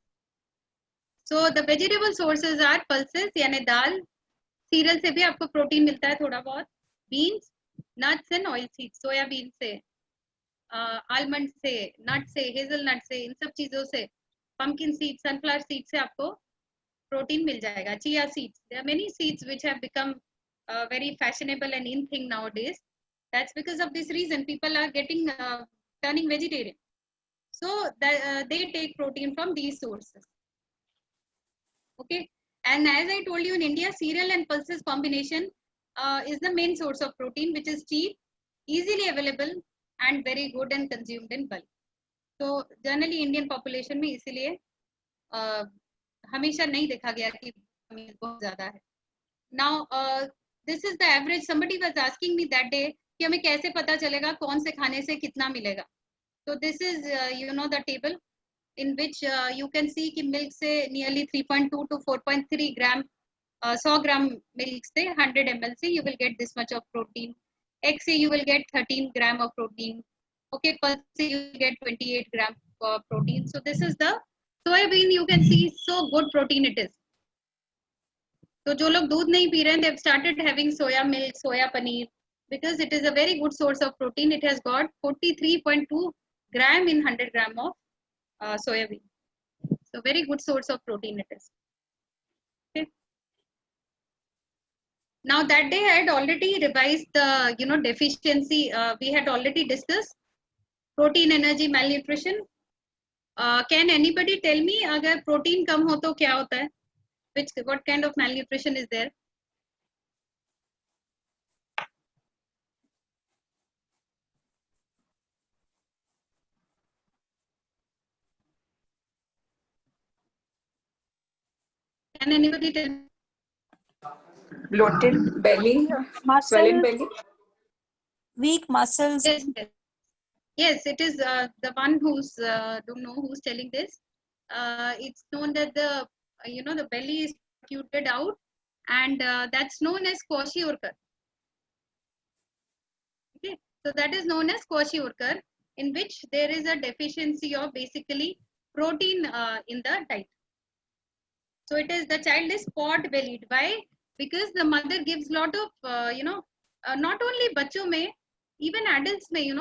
So the vegetable sources are pulses यानी दाल, सीरियल से भी आपको प्रोटीन मिलता है थोड़ा बहुत, beans, nuts and oil seeds, soybean से, आलमंड से, नट से, हेजलनट से, इन सब चीजों से, पंपकिन सीड, सनफ्लावर सीड से आपको प्रोटीन मिल जाएगा. Chia seeds, there are many seeds which have become very fashionable and in thing nowadays. That's because of this reason people are getting turning vegetarian. So they take protein from these sources. Okay, and as I told you, in India, cereal and pulses combination is the main source of protein, which is cheap, easily available, and very good and consumed in bulk. So generally Indian population में इसीलिए हमेशा नहीं देखा गया कि बहुत ज्यादा है. Now this is the average. Somebody was asking me that day कि हमें कैसे पता चलेगा कौन से खाने से कितना मिलेगा. So this is you know the table in which you can see कि milk से nearly 3.2 to 4.3 gram, 100 gram milk से 100 ml से you will get this much of protein. Egg से you will get 13 gram of protein. Okay, pulse से you will get 28 gram of protein. So this is the soybean. You can see so good protein it is. तो जो लोग दूध नहीं P रहे हैं, they've started having soya milk, soya paneer, because it is a very good source of protein. It has got 43.2 gram in 100 gram of soybean. So very good source of protein it is. Okay. Now that day I had already revised the deficiency. We had already discussed protein, energy, malnutrition. Can anybody tell me अगर protein कम हो तो क्या होता है? What kind of malnutrition is there? Can anybody tell me? Bloated belly, swollen belly. weak muscles. Yes, yes. Yes, it is the one who's don't know who's telling this. It's known that the the belly is protruded out, and that's known as kwashiorkor. Okay, so that is known as kwashiorkor, in which there is a deficiency of basically protein in the diet. So it is the child is pot bellied. Why? Because the mother gives lot of not only bachcho mein, even adults mein,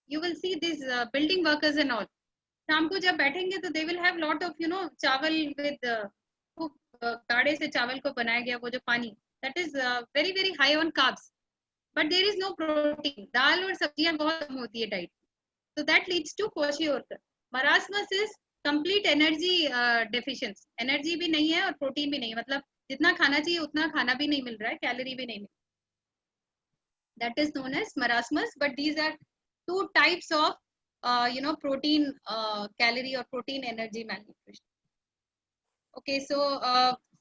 you will see these building workers and all. शाम को जब बैठेंगे तो they will have lot of चावल with गाढ़े से चावल को बनाया गया वो जो पानी, that is very very high on carbs, but there is no protein. दाल और सब्जियां बहुत कम होती है diet, so that leads to kwashiorkor. Marasmus is complete energy deficiency. Energy भी नहीं है और प्रोटीन भी नहीं है, मतलब जितना खाना चाहिए उतना खाना भी नहीं मिल रहा है, कैलोरी भी नहीं मिल रहा. That is known as marasmus, but these are two types of protein calorie or protein energy malnutrition. Okay, so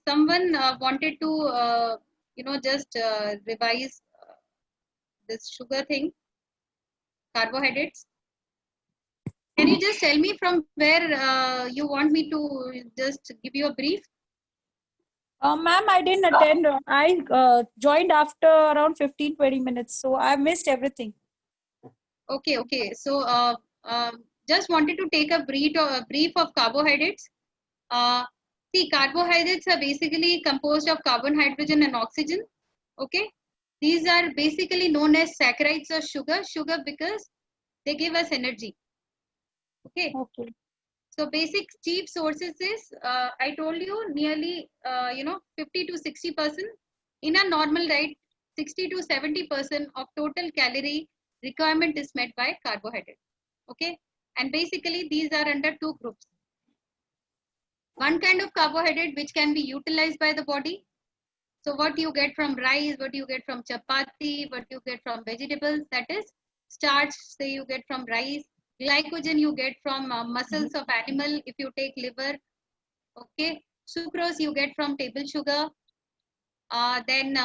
someone wanted to just revise this sugar thing, carbohydrates. Can you just tell me from where you want me to just give you a brief? Ma'am, I didn't attend. I joined after around 15-20 minutes, so I missed everything. Okay. So just wanted to take a brief of carbohydrates. See, carbohydrates are basically composed of carbon, hydrogen, and oxygen. Okay, these are basically known as saccharides or sugar because they give us energy. Okay. So basic chief sources is I told you nearly 50 to 60%. In a normal diet, 60 to 70% of total calorie requirement is met by carbohydrate. Okay, and basically these are under two groups. One kind of carbohydrate which can be utilized by the body. So what you get from rice, what you get from chapati, what you get from vegetables, that is starch, say you get from rice. Glycogen you get from muscles of animal if you take liver. Okay, sucrose you get from table sugar. Then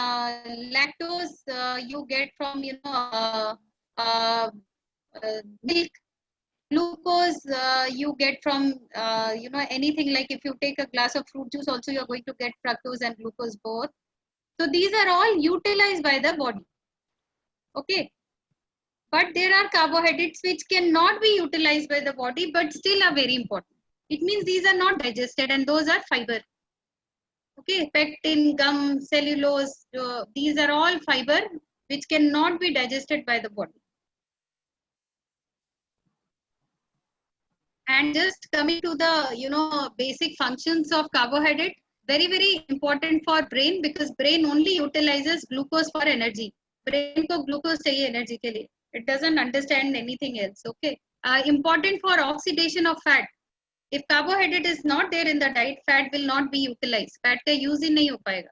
lactose you get from milk. Glucose you get from anything, like if you take a glass of fruit juice also you are going to get fructose and glucose both. So these are all utilized by the body. Okay, but there are carbohydrates which cannot be utilized by the body but still are very important. It means these are not digested, and those are fiber. Okay, pectin, gum, cellulose, these are all fiber which cannot be digested by the body. And just coming to the basic functions of carbohydrate, very very important for brain, because brain only utilizes glucose for energy. Brain ko glucose chahiye energy ke liye. It doesn't understand anything else. Okay, important for oxidation of fat. If carbohydrate is not there in the diet, fat will not be utilized. Fat ka use hi nahi ho payega.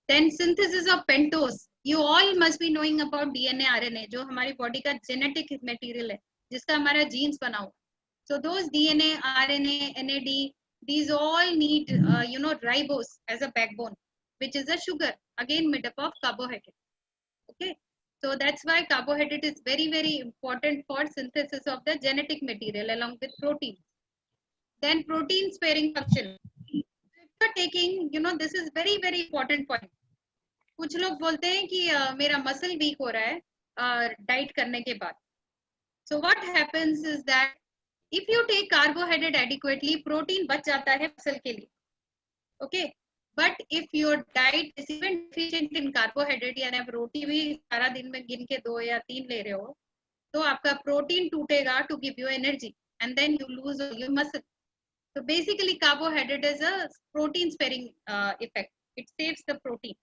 Then synthesis of pentose. You all must be knowing about DNA, RNA, जो हमारी body का genetic material है, जिसका हमारा genes बना हुआ. So those DNA, RNA, NAD, these all need ribose as a backbone, which is a sugar, again made up of carbohydrate. Okay, so that's why carbohydrate is very very important for synthesis of the genetic material along with protein. Then protein sparing function. If you're taking, this is very very important point. कुछ लोग बोलते हैं कि मेरा muscle week हो रहा है diet करने के बाद. So what happens is that if you take carbohydrate adequately, protein बच जाता है मसल के लिए. Okay, but if your diet is even deficient in carbohydrate, यानी आप रोटी भी सारा दिन में गिन के 2 या 3 ले रहे हो, तो आपका प्रोटीन टूटेगा to give you energy, and then you lose your muscle. So basically carbohydrate is a protein sparing effect. It saves the protein.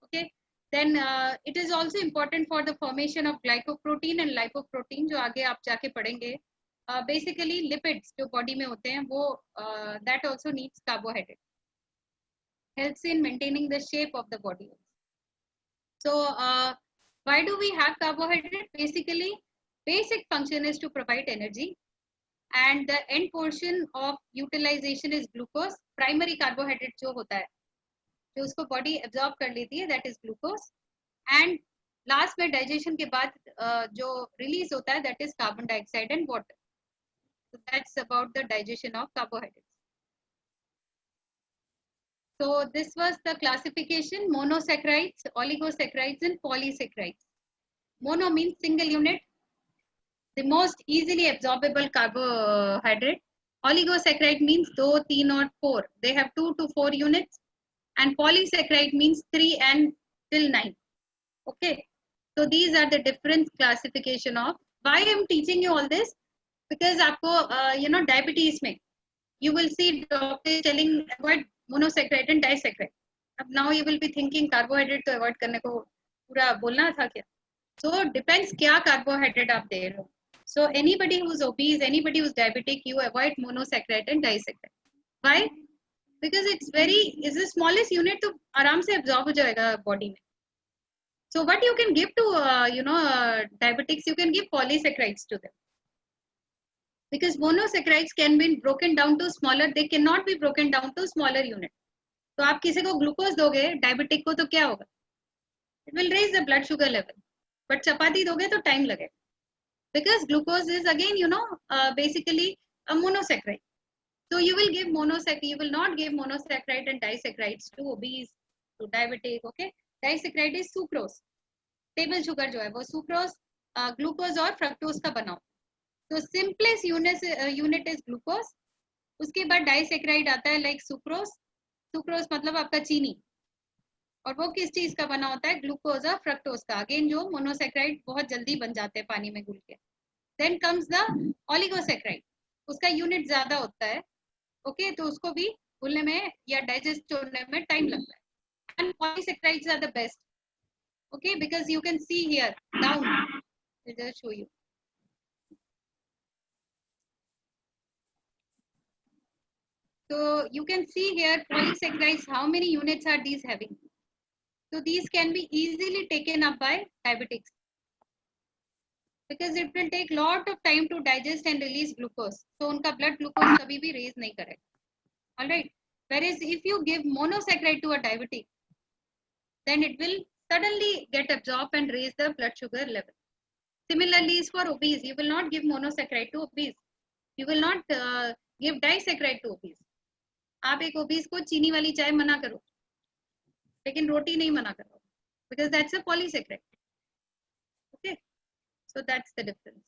Okay, then it is also important for the formation of glycoprotein and lipoprotein, जो आगे आप जाके पढ़ेंगे. Basically lipids जो body में होते हैं वो that also needs carbohydrate. Helps in maintaining the shape of the body. So why do we have carbohydrate? Basically basic function is to provide energy, and the end portion of utilization is glucose. Primary carbohydrate जो होता है जो उसको body absorb कर लेती है, that is glucose, and last में digestion के बाद जो रिलीज होता है that is carbon dioxide and water. So that's about the digestion of carbohydrates. So this was the classification: monosaccharides, oligosaccharides, and polysaccharides. Mono means single unit, the most easily absorbable carbohydrate. Oligosaccharide means 2, 3 or 4. They have 2 to 4 units. And polysaccharide means 3 and till 9. Okay. So these are the different classification of. Why I am teaching you all this? Because आपको diabetes में you will see doctor telling avoid monosaccharide and disaccharide. अब now you will be thinking carbohydrate तो avoid करने को पूरा बोलना था क्या? So depends क्या carbohydrate आप दे रहे हो. So anybody who's obese, anybody who's diabetic, you avoid monosaccharide and disaccharide. Why? Because it's the smallest unit, तो आराम से absorb हो जाएगा body में. So what you can give to diabetics, you can give polysaccharides to them. Because monosaccharides can be broken down to smaller, they cannot be broken down to smaller unit. तो आप किसी को glucose दोगे diabetic को तो क्या होगा? It will raise the blood sugar level. But चपाती दोगे तो time लगेगा. Because glucose is again basically a monosaccharide. So you will give monosaccharide, you will not give monosaccharide and disaccharides to obese, to diabetic. Okay, disaccharide is sucrose. Table sugar जो है वो sucrose, glucose और fructose का बना. So simplest unit is glucose. उसके बाद disaccharide आता है like sucrose. Sucrose मतलब आपका चीनी. और वो किस चीज का बना होता है? ग्लूकोज और फ्रक्टोज का. अगेन जो मोनोसैक्राइड बहुत जल्दी बन जाते हैं पानी में घुल के. Then comes the oligosaccharide. उसका यूनिट ज्यादा होता है. ओके, तो उसको भी घुलने में या डाइजेस्ट होने में टाइम लगता है. And polysaccharides are the best. Okay, because you can see here down. I will show you. So you can see here polysaccharides, how many units are these having? So these can be easily taken up by diabetics because it will take lot of time to digest and release glucose. So उनका blood glucose कभी भी raise नहीं करेगा. All right. Whereas if you give monosaccharide to a diabetic, then it will suddenly get absorbed and raise the blood sugar level. Similarly, is for obese. You will not give monosaccharide to obese. You will not give disaccharide to obese. आप एक obese को चीनी वाली चाय मना करो, लेकिन रोटी नहीं मना करो, because that's a polysaccharide. Okay, so that's the difference.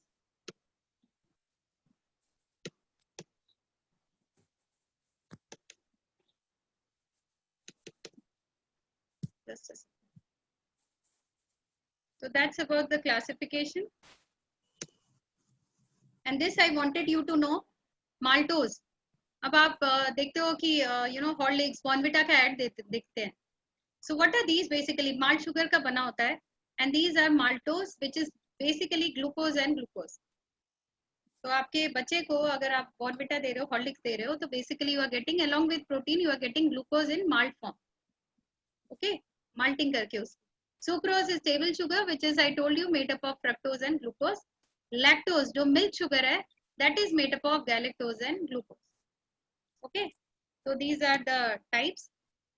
Just a second. So that's about the classification. And this I wanted you to know. Maltose. अब आप देखते हो कि हॉर्लिक्स, बॉर्नविटा का ऐड देखते हैं. So what are these? Basically malt sugar का बना होता है, and these are maltose, which is basically glucose and glucose. तो आपके बच्चे को अगर आप बॉर्नविटा दे रहे हो, हॉर्लिक्स दे रहे हो, तो basically you are getting along with protein, you are getting glucose in malt form. Okay, malting करके उसको. Sucrose is table sugar, which is I told you made up of fructose and glucose. Lactose जो milk sugar है, that is made up of galactose and glucose. Okay, so these are the types.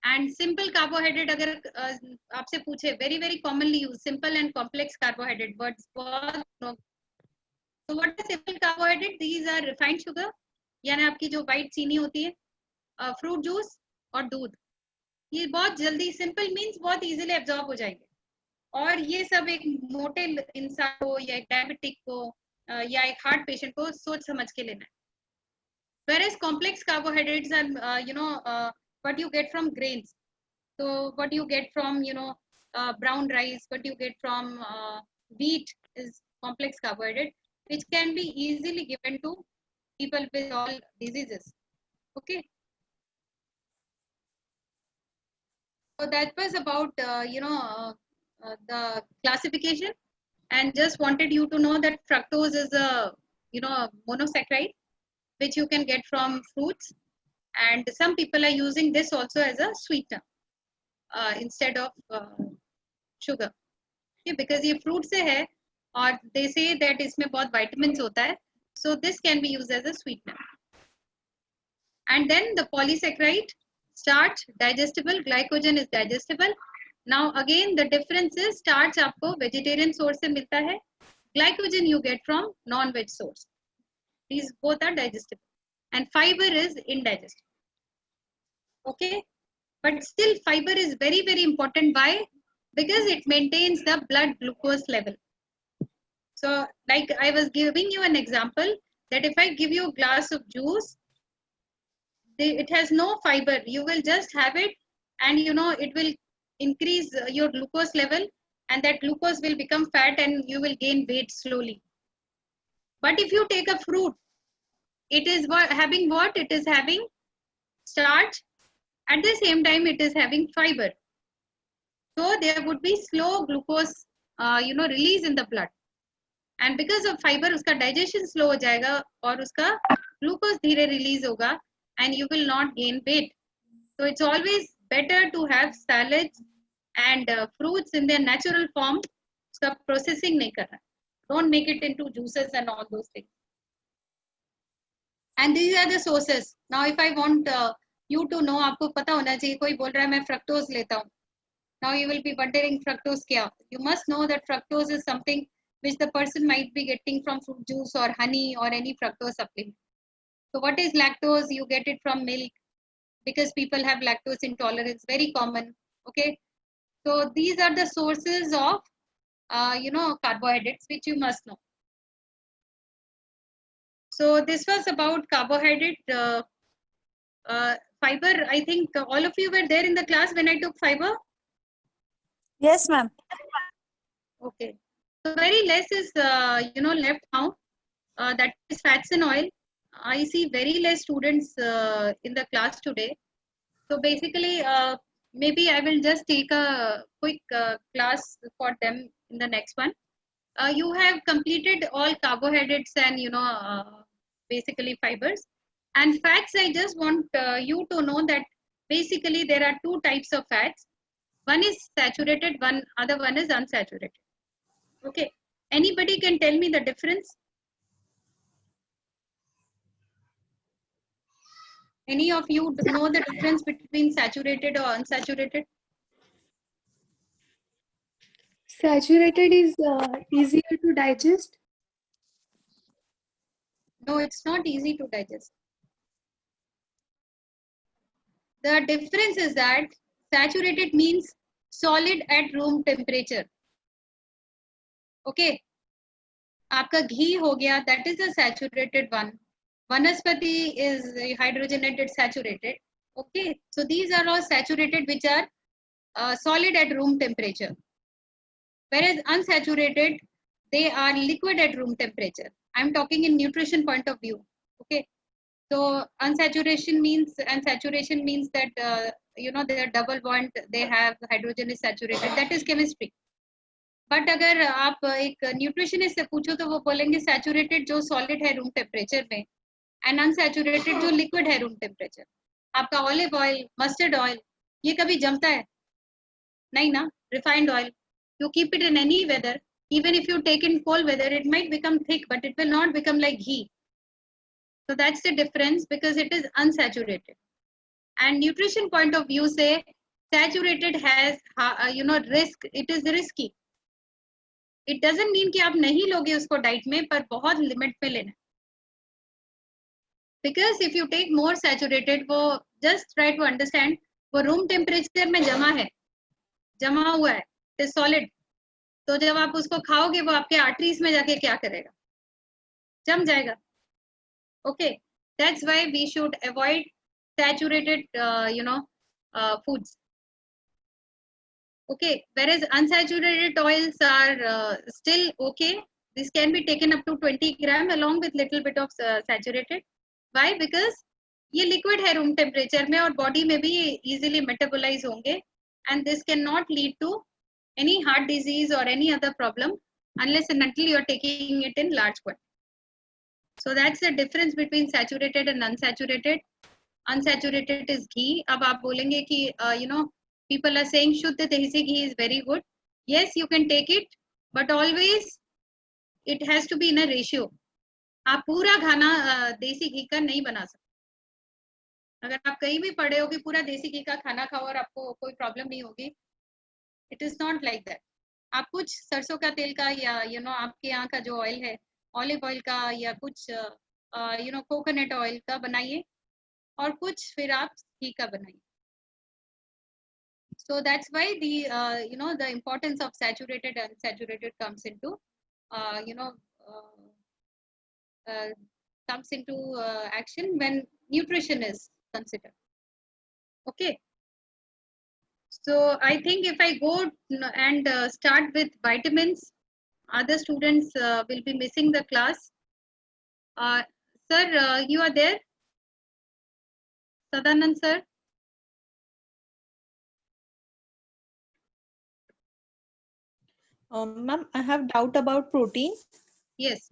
And simple carbohydrate अगर आपसे पूछे, very very commonly used simple and complex carbohydrate words. So what is simple carbohydrate? These are refined sugar, यानी आपकी जो white चीनी होती है, fruit juice और दूध. ये बहुत जल्दी, simple means बहुत easily absorb हो जाएंगे. और ये सब एक मोटे इंसान को या एक डायबिटिक को या एक हार्ट पेशेंट को सोच समझ के लेना है. Whereas complex carbohydrates are what you get from grains. So what you get from brown rice, what you get from wheat is complex carbohydrate, which can be easily given to people with all diseases. Okay, so that was about the classification, and just wanted you to know that fructose is a monosaccharide which you can get from fruits, and some people are using this also as a sweetener instead of sugar. Okay, because ये fruit से है और they say that इसमें बहुत vitamins होता है, so this can be used as a sweetener. And then the polysaccharide, starch, digestible, glycogen is digestible, Now again the difference is starch आपको vegetarian source से मिलता है, glycogen you get from non-veg source. These both are digestible, and fiber is indigestible. Okay, but still fiber is very very important. Why? Because it maintains the blood glucose level. So like I was giving you an example that if I give you a glass of juice, it has no fiber, you will just have it, and you know it will increase your glucose level, and that glucose will become fat and you will gain weight slowly. But if you take a fruit, it is having what? It is having starch, at the same time it is having fiber. So there would be slow glucose release in the blood, and because of fiber uska digestion slow ho jayega aur uska glucose dheere release hoga, and you will not gain weight. So it's always better to have salads and fruits in their natural form. Uska processing nahi karna, don't make it into juices and all those things. And these are the sources. Now if I want you to know, आपको पता होना चाहिए, कोई बोल रहा है मैं fructose लेता हूँ. Now you will be wondering fructose क्या? You must know that fructose is something which the person might be getting from fruit juice or honey or any fructose supplement. So what is lactose? You get it from milk, because people have lactose intolerance, very common. Okay, so these are the sources of carbohydrates which you must know. So this was about carbohydrate. Fiber, I think all of you were there in the class when I took fiber. Yes, ma'am. Okay, so very less is left now. That is fats and oil. I see very less students in the class today. So basically, maybe I will just take a quick class for them in the next one. You have completed all carbohydrates and basically fibers and fats. I just want you to know that basically there are two types of fats. One is saturated, other one is unsaturated. Okay, anybody can tell me the difference? Any of you know the difference between saturated or unsaturated? Saturated is easier to digest. No, it's not easy to digest. The difference is that saturated means solid at room temperature. Okay, आपका घी हो गया, that is a saturated one. Vanaspati is hydrogenated, saturated. Okay, so these are all saturated which are solid at room temperature. Whereas unsaturated, they are liquid at room temperature. I'm talking in nutrition point of view. Okay, so unsaturation means, and saturation means that they are double bond, they have hydrogen is saturated. That is chemistry. But अगर आप एक nutritionist से पूछो तो वो बोलेंगे saturated जो solid है रूम टेम्परेचर में, एंड अनसैचुरेटेड जो लिक्विड है रूम टेम्परेचर. आपका ऑलिव ऑयल, मस्टर्ड ऑयल, ये कभी जमता है नहीं ना. Refined oil, you keep it in any weather, even if you take in cold weather, it might become thick, but it will not become like ghee. So that's the difference, because it is unsaturated. And nutrition point of view say saturated has risk, it is risky. It doesn't mean कि आप नहीं लोगे उसको diet में, पर बहुत limit में लेना. Because if you take more saturated, वो just try to understand, वो रूम टेम्परेचर में जमा हुआ है, it is solid. तो जब आप उसको खाओगे वो आपके आर्टरीज में जाके क्या करेगा? जम जाएगा. Okay, that's why we should avoid saturated foods. Okay, whereas unsaturated oils are still okay. This can be taken up to 20 gram along with little bit of saturated. Why? Because ये liquid है room temperature में और body में भी easily metabolize होंगे, and this cannot lead to any heart disease or any other problem unless and until you are taking it in large quantity. So that's the difference between saturated and unsaturated. Unsaturated is ghee. अब आप बोलेंगे कि people are saying Shuddha Desi ghee is very good. Yes, you can take it, but always it has to be in a ratio. आप पूरा खाना देसी घी का नहीं बना सकते. अगर आप कहीं भी पढ़े हो कि पूरा देसी घी का खाना खाओ और आपको कोई प्रॉब्लम नहीं होगी, it is not like that. आप कुछ सरसों का तेल का या आपके यहाँ का जो ऑयल है ऑलिव ऑयल का या कुछ कोकोनट ऑयल का बनाइए और कुछ फिर आप घी का बनाइए। So that's why the importance of saturated and unsaturated comes into action when nutrition is considered. Okay. So I think if I go and start with vitamins, other students will be missing the class. Sir, you are there? Sadanand sir? Ma'am, I have doubt about protein. Yes.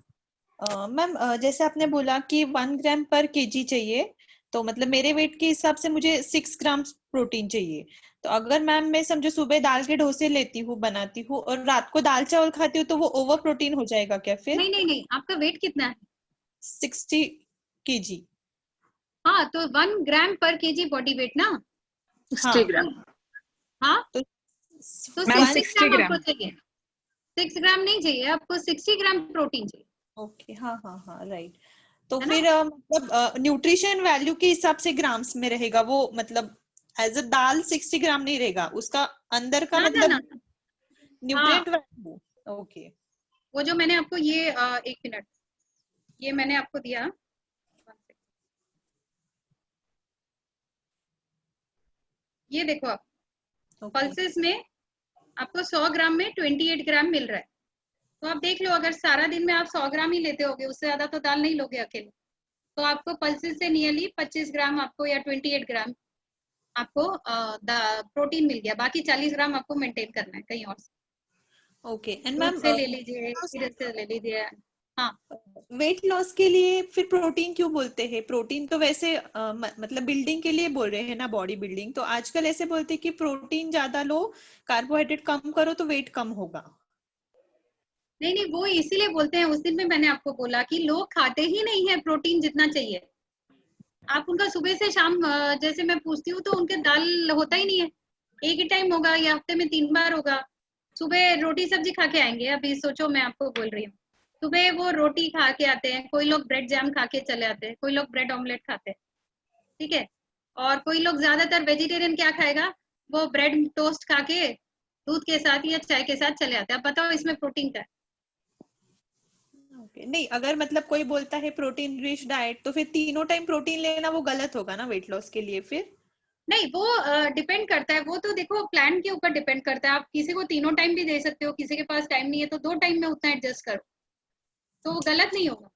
Ma'am जैसे आपने बोला कि 1 ग्राम पर KG चाहिए, तो मतलब मेरे wait के हिसाब से मुझे 6 ग्राम प्रोटीन चाहिए। तो अगर मैम मैं समझो सुबह दाल के डोसे लेती हूँ, बनाती हूँ और रात को दाल चावल खाती हूँ, तो वो ओवर प्रोटीन हो जाएगा क्या फिर? नहीं, आपका वेट कितना है? 60 केजी। हाँ, तो 1 ग्राम पर केजी बॉडी वेट ना? 60 ग्राम। हाँ, तो मैम 60 ग्राम आपको चाहिए। 6 ग्राम नहीं चाहिए आपको, 60 ग्राम प्रोटीन चाहिए। ओके, हाँ, राइट। तो है फिर मतलब न्यूट्रिशन वैल्यू के हिसाब से ग्राम्स में रहेगा वो, मतलब एज अ दाल 60 ग्राम नहीं रहेगा, उसका अंदर का मतलब न्यूट्रिएंट वैल्यू। ओके, वो जो मैंने आपको ये 1 मिनट ये मैंने आपको दिया, ये देखो आप पल्सेस में आपको 100 ग्राम में 28 ग्राम मिल रहा है। तो आप देख लो, अगर सारा दिन में आप 100 ग्राम ही लेते होगे, उससे ज्यादा तो दाल नहीं लोगे अकेले, तो आपको पल्सेस से नियरली 25 ग्राम आपको या 28 ग्राम आपको प्रोटीन मिल गया। बाकी 40 ग्राम आपको मेंटेन करना है कहीं और से। ओके। एंड मैम से ले लीजिए, इधर से ले लीजिए। हाँ, वेट लॉस के लिए फिर प्रोटीन क्यों बोलते हैं? प्रोटीन तो वैसे मतलब बिल्डिंग के लिए बोल रहे हैं ना, बॉडी बिल्डिंग। तो आजकल ऐसे बोलते हैं कि प्रोटीन ज्यादा लो, कार्बोहाइड्रेट कम करो तो वेट कम होगा। नहीं, वो इसीलिए बोलते हैं। उस दिन में मैंने आपको बोला कि लोग खाते ही नहीं है प्रोटीन जितना चाहिए। आप उनका सुबह से शाम जैसे मैं पूछती हूँ तो उनके दाल होता ही नहीं है, एक ही टाइम होगा या हफ्ते में 3 बार होगा। सुबह रोटी सब्जी खा के आएंगे। अभी सोचो, मैं आपको बोल रही हूँ, सुबह वो रोटी खा के आते हैं, कोई लोग ब्रेड जैम खा के चले आते हैं, कोई लोग ब्रेड ऑमलेट खाते हैं, ठीक है। और कोई लोग ज्यादातर वेजिटेरियन क्या खाएगा, वो ब्रेड टोस्ट खा के दूध के साथ या चाय के साथ चले आते हैं। अब बताओ इसमें प्रोटीन क्या है? ओके, नहीं, अगर मतलब कोई बोलता है प्रोटीन रिच डाइट, तो फिर तीनों टाइम प्रोटीन लेना वो गलत होगा ना वेट लॉस के लिए फिर? नहीं, वो डिपेंड करता है। वो तो देखो प्लान के ऊपर डिपेंड करता है। आप किसी को तीनों टाइम भी दे सकते हो, किसी के पास टाइम नहीं है तो 2 टाइम में उतना एडजस्ट करो, तो वो गलत नहीं होगा।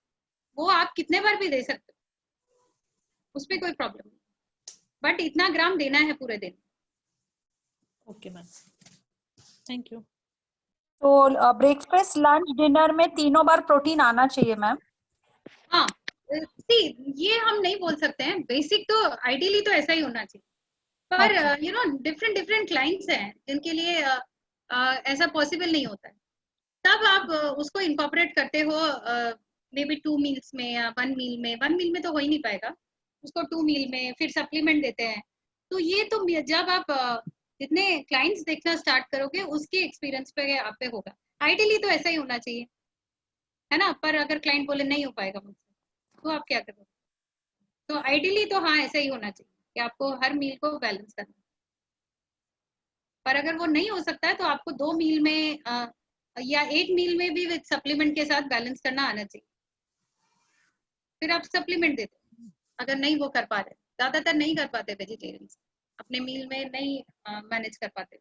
वो आप कितने बार भी दे सकते हो, उसमें कोई प्रॉब्लम नहीं, बट इतना ग्राम देना है पूरे दिन। Okay ma'am, thank you. तो ब्रेकफास्ट लंच डिनर में तीनों बार प्रोटीन आना चाहिए मैम? हाँ, ये हम नहीं बोल सकते हैं, बेसिक तो आइडियली तो ऐसा ही होना चाहिए, पर डिफरेंट क्लाइंट्स हैं जिनके लिए ऐसा पॉसिबल नहीं होता है। तब आप उसको इनकॉर्पोरेट करते हो मे बी 2 मील्स में या 1 मील में। 1 मील में तो हो ही नहीं पाएगा, उसको 2 मील में फिर सप्लीमेंट देते हैं। तो ये तो जब आप जितने क्लाइंट्स देखना स्टार्ट करोगे उसके एक्सपीरियंस पे आप पे होगा। आइडियली तो ऐसा ही होना चाहिए, है ना। पर अगर क्लाइंट बोले नहीं हो पाएगा मुझसे, तो आप क्या करोगे? तो आइडियली तो हाँ, ऐसा ही होना चाहिए कि आपको हर मील को बैलेंस करना। पर अगर वो नहीं हो सकता है तो आपको 2 मील में या 1 मील में भी विद सप्लीमेंट के साथ बैलेंस करना आना चाहिए। फिर आप सप्लीमेंट देते हो अगर नहीं वो कर पा रहे। ज्यादातर नहीं कर पाते वेजिटेरियंस, अपने मील में नहीं मैनेज कर पाते,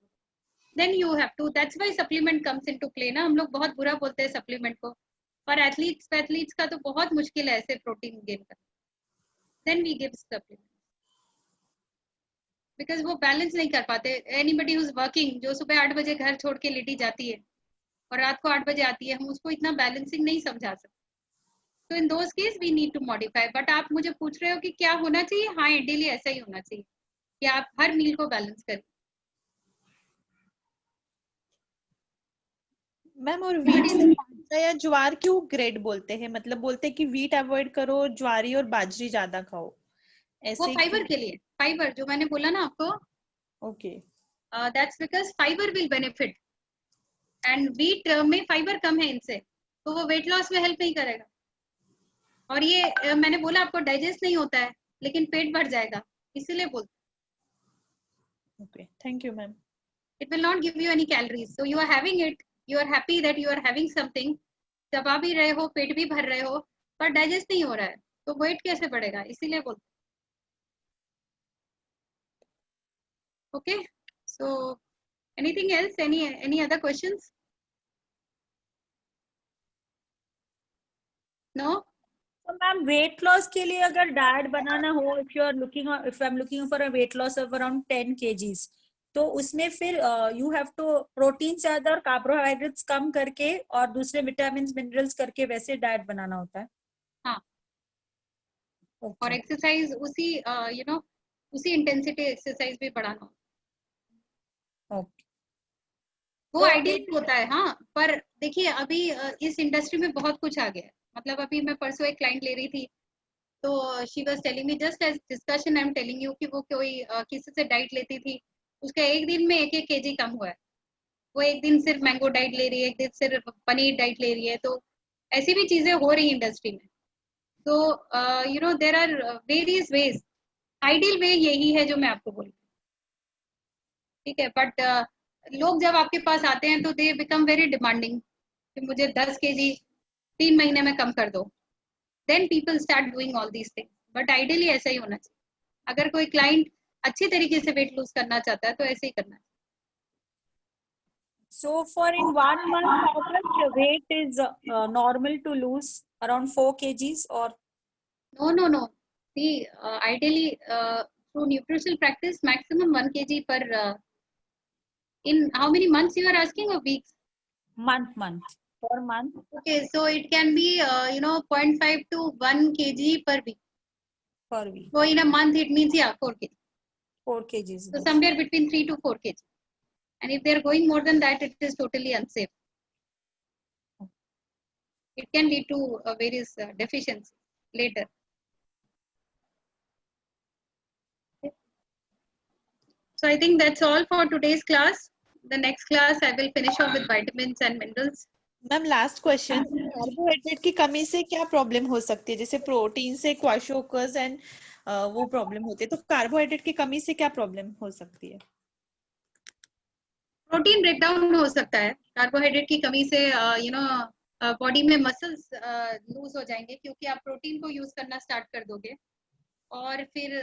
then you have to, that's why supplement comes into play ना। हम लोग बहुत बुरा बोलते हैं सप्लीमेंट को, पर एथलीट्स का तो बहुत मुश्किल है ऐसे प्रोटीन गेन करना। Then we give supplement because वो बैलेंस नहीं कर पाते। एनीबडी हु इज वर्किंग, जो सुबह 8 बजे घर छोड़ के लेटी जाती है और रात को 8 बजे आती है, हम उसको इतना बैलेंसिंग नहीं समझा सकते। तो in those case we need to modify. But आप मुझे पूछ रहे हो कि क्या होना चाहिए? हाँ, आइडियली ऐसा ही होना चाहिए कि आप हर मील को बैलेंस करें। मैम, और वीट से बाजरा या ज्वार क्यों ग्रेड बोलते हैं? मतलब बोलते हैं कि वीट अवॉइड करो, ज्वारी और बाजरी ज्यादा खाओ, वो ऐसे फाइबर के लिए, फाइबर जो मैंने बोला ना आपको। Okay, that's because fibre will benefit, and wheat में फाइबर कम है इनसे, तो वो वेट लॉस में हेल्प नहीं करेगा। और ये मैंने बोला आपको डाइजेस्ट नहीं होता है, लेकिन पेट बढ़ जाएगा, इसीलिए बोलते। Okay, thank you, ma'am. It will not give you any calories, so you are having it, you are happy that you are having something, चबा भी रहे हो, पेट भी भर रहे हो, पर डाइजेस्ट नहीं हो रहा है, तो वेट कैसे बढ़ेगा, इसीलिए बोलते। Okay, so anything else, any other questions? No? So ma'am, weight loss के लिए अगर डाइट बनाना हो, if you are looking, if I'm looking for a weight loss of around 10 kgs, तो उसमें फिर you have to प्रोटीन ज्यादा और carbohydrates कम करके और दूसरे विटामिन मिनरल्स करके वैसे डाइट बनाना होता है। हाँ। Okay. और एक्सरसाइज उसी उसी इंटेंसिटी एक्सरसाइज भी बढ़ाना हो। Okay. वो तो आइडियल होता है। हाँ, पर देखिए अभी इस इंडस्ट्री में बहुत कुछ आ गया है। मतलब अभी मैं परसों एक क्लाइंट ले रही थी, तो she was telling me just as discussion, I am telling you कि वो कोई किसी से डाइट लेती थी, उसका एक दिन में 1-1 kg कम हुआ है। वो एक दिन सिर्फ मैंगो डाइट ले रही है, एक दिन सिर्फ पनीर डाइट ले रही है, तो ऐसी भी चीजें हो रही इंडस्ट्री में। तो there are various ways, ideal way यही है जो मैं आपको बोली, ठीक है। बट लोग जब आपके पास आते हैं तो दे बिकम वेरी डिमांडिंग कि मुझे 10 kg 3 महीने में कम कर दो, then people start doing all these things. But ideally ऐसा ही होना चाहिए। अगर कोई क्लाइंट अच्छी तरीके से वेट लूज करना चाहता है तो ऐसे ही करना है। So for in 1 month, how much weight is normal to lose? Around 4 kgs or? No. See, ideally through nutritional practice, maximum 1 kg per in how many months you are asking, or weeks? Month. Per month. Okay, so it can be 0.5 to 1 kg per week. Per week. So in a month it means 4 kg. 4 kgs. So somewhere between 3 to 4 kg. And if they are going more than that, it is totally unsafe. It can lead to various deficiencies later. Okay. So I think that's all for today's class. The next class I will finish off with vitamins and minerals. Ma'am last question, carbohydrate की कमी से क्या problem हो सकती है? जैसे protein से क्वाशोकर्स and वो प्रॉब्लम होती है, तो कार्बोहाइड्रेट की कमी से क्या प्रॉब्लम हो सकती है? प्रोटीन ब्रेकडाउन हो सकता है कार्बोहाइड्रेट की कमी से। बॉडी में मसल्स लूज हो जाएंगे क्योंकि आप प्रोटीन को यूज करना स्टार्ट कर दोगे, और फिर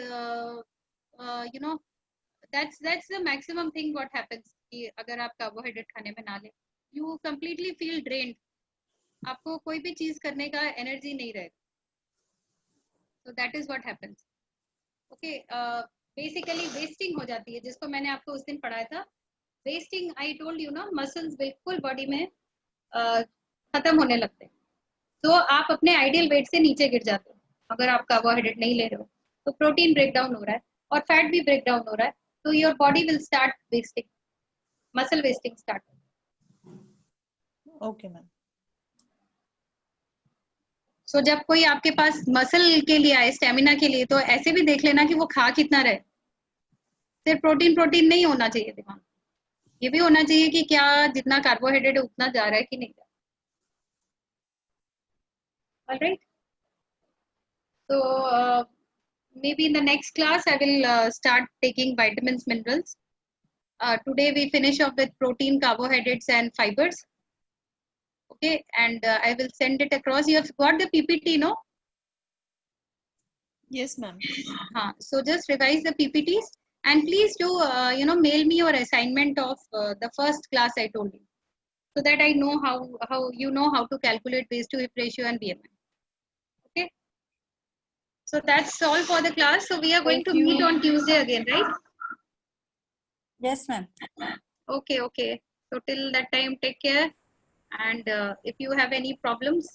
that's the maximum thing what happens कि अगर आप कार्बोहाइड्रेट खाने में ना ले, you completely feel drained, आपको कोई भी चीज करने का एनर्जी नहीं रहेगा। so that is what happens. okay, basically wasting हो जाती है, जिसको मैंने आपको उस दिन पढ़ाया था। वेस्टिंग, आई टोल्ड यू ना, मसल्स बिल्कुल बॉडी में खत्म होने लगते हैं। तो आप अपने आइडियल वेट से नीचे गिर जाते हो अगर आप कार्बोहाइड्रेट नहीं ले रहे हो। तो प्रोटीन ब्रेक डाउन हो रहा है और फैट भी ब्रेक डाउन हो रहा है, तो your body will start wasting, muscle wasting start. Okay ma'am. So जब कोई आपके पास मसल के लिए आए, स्टेमिना के लिए, तो ऐसे भी देख लेना कि वो खा कितना रहे। सिर्फ प्रोटीन नहीं होना चाहिए दिमाग, ये भी होना चाहिए कि क्या जितना कार्बोहाइड्रेट है उतना जा रहा है कि नहीं जा रहा। Alright, so maybe in the next class I will start taking vitamins, minerals. Today we finish off with protein, carbohydrates and fibers. Okay, and I will send it across. You have got the PPT, no? Yes ma'am. So just revise the PPTs and please do mail me your assignment of the first class I told you, so that I know how you know how to calculate waist to hip ratio and BMI. Okay, so that's all for the class. So we are going to meet on Tuesday again, right? Yes ma'am. Okay, so till that time take care, and if you have any problems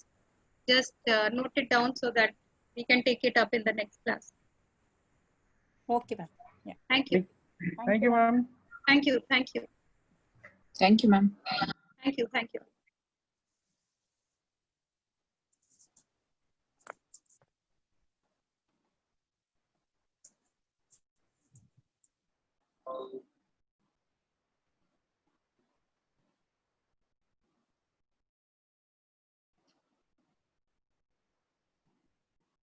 just note it down so that we can take it up in the next class. Okay ma'am. Yeah. Thank you. Thank you, ma'am. Thank you. Thank you, ma'am. Thank you.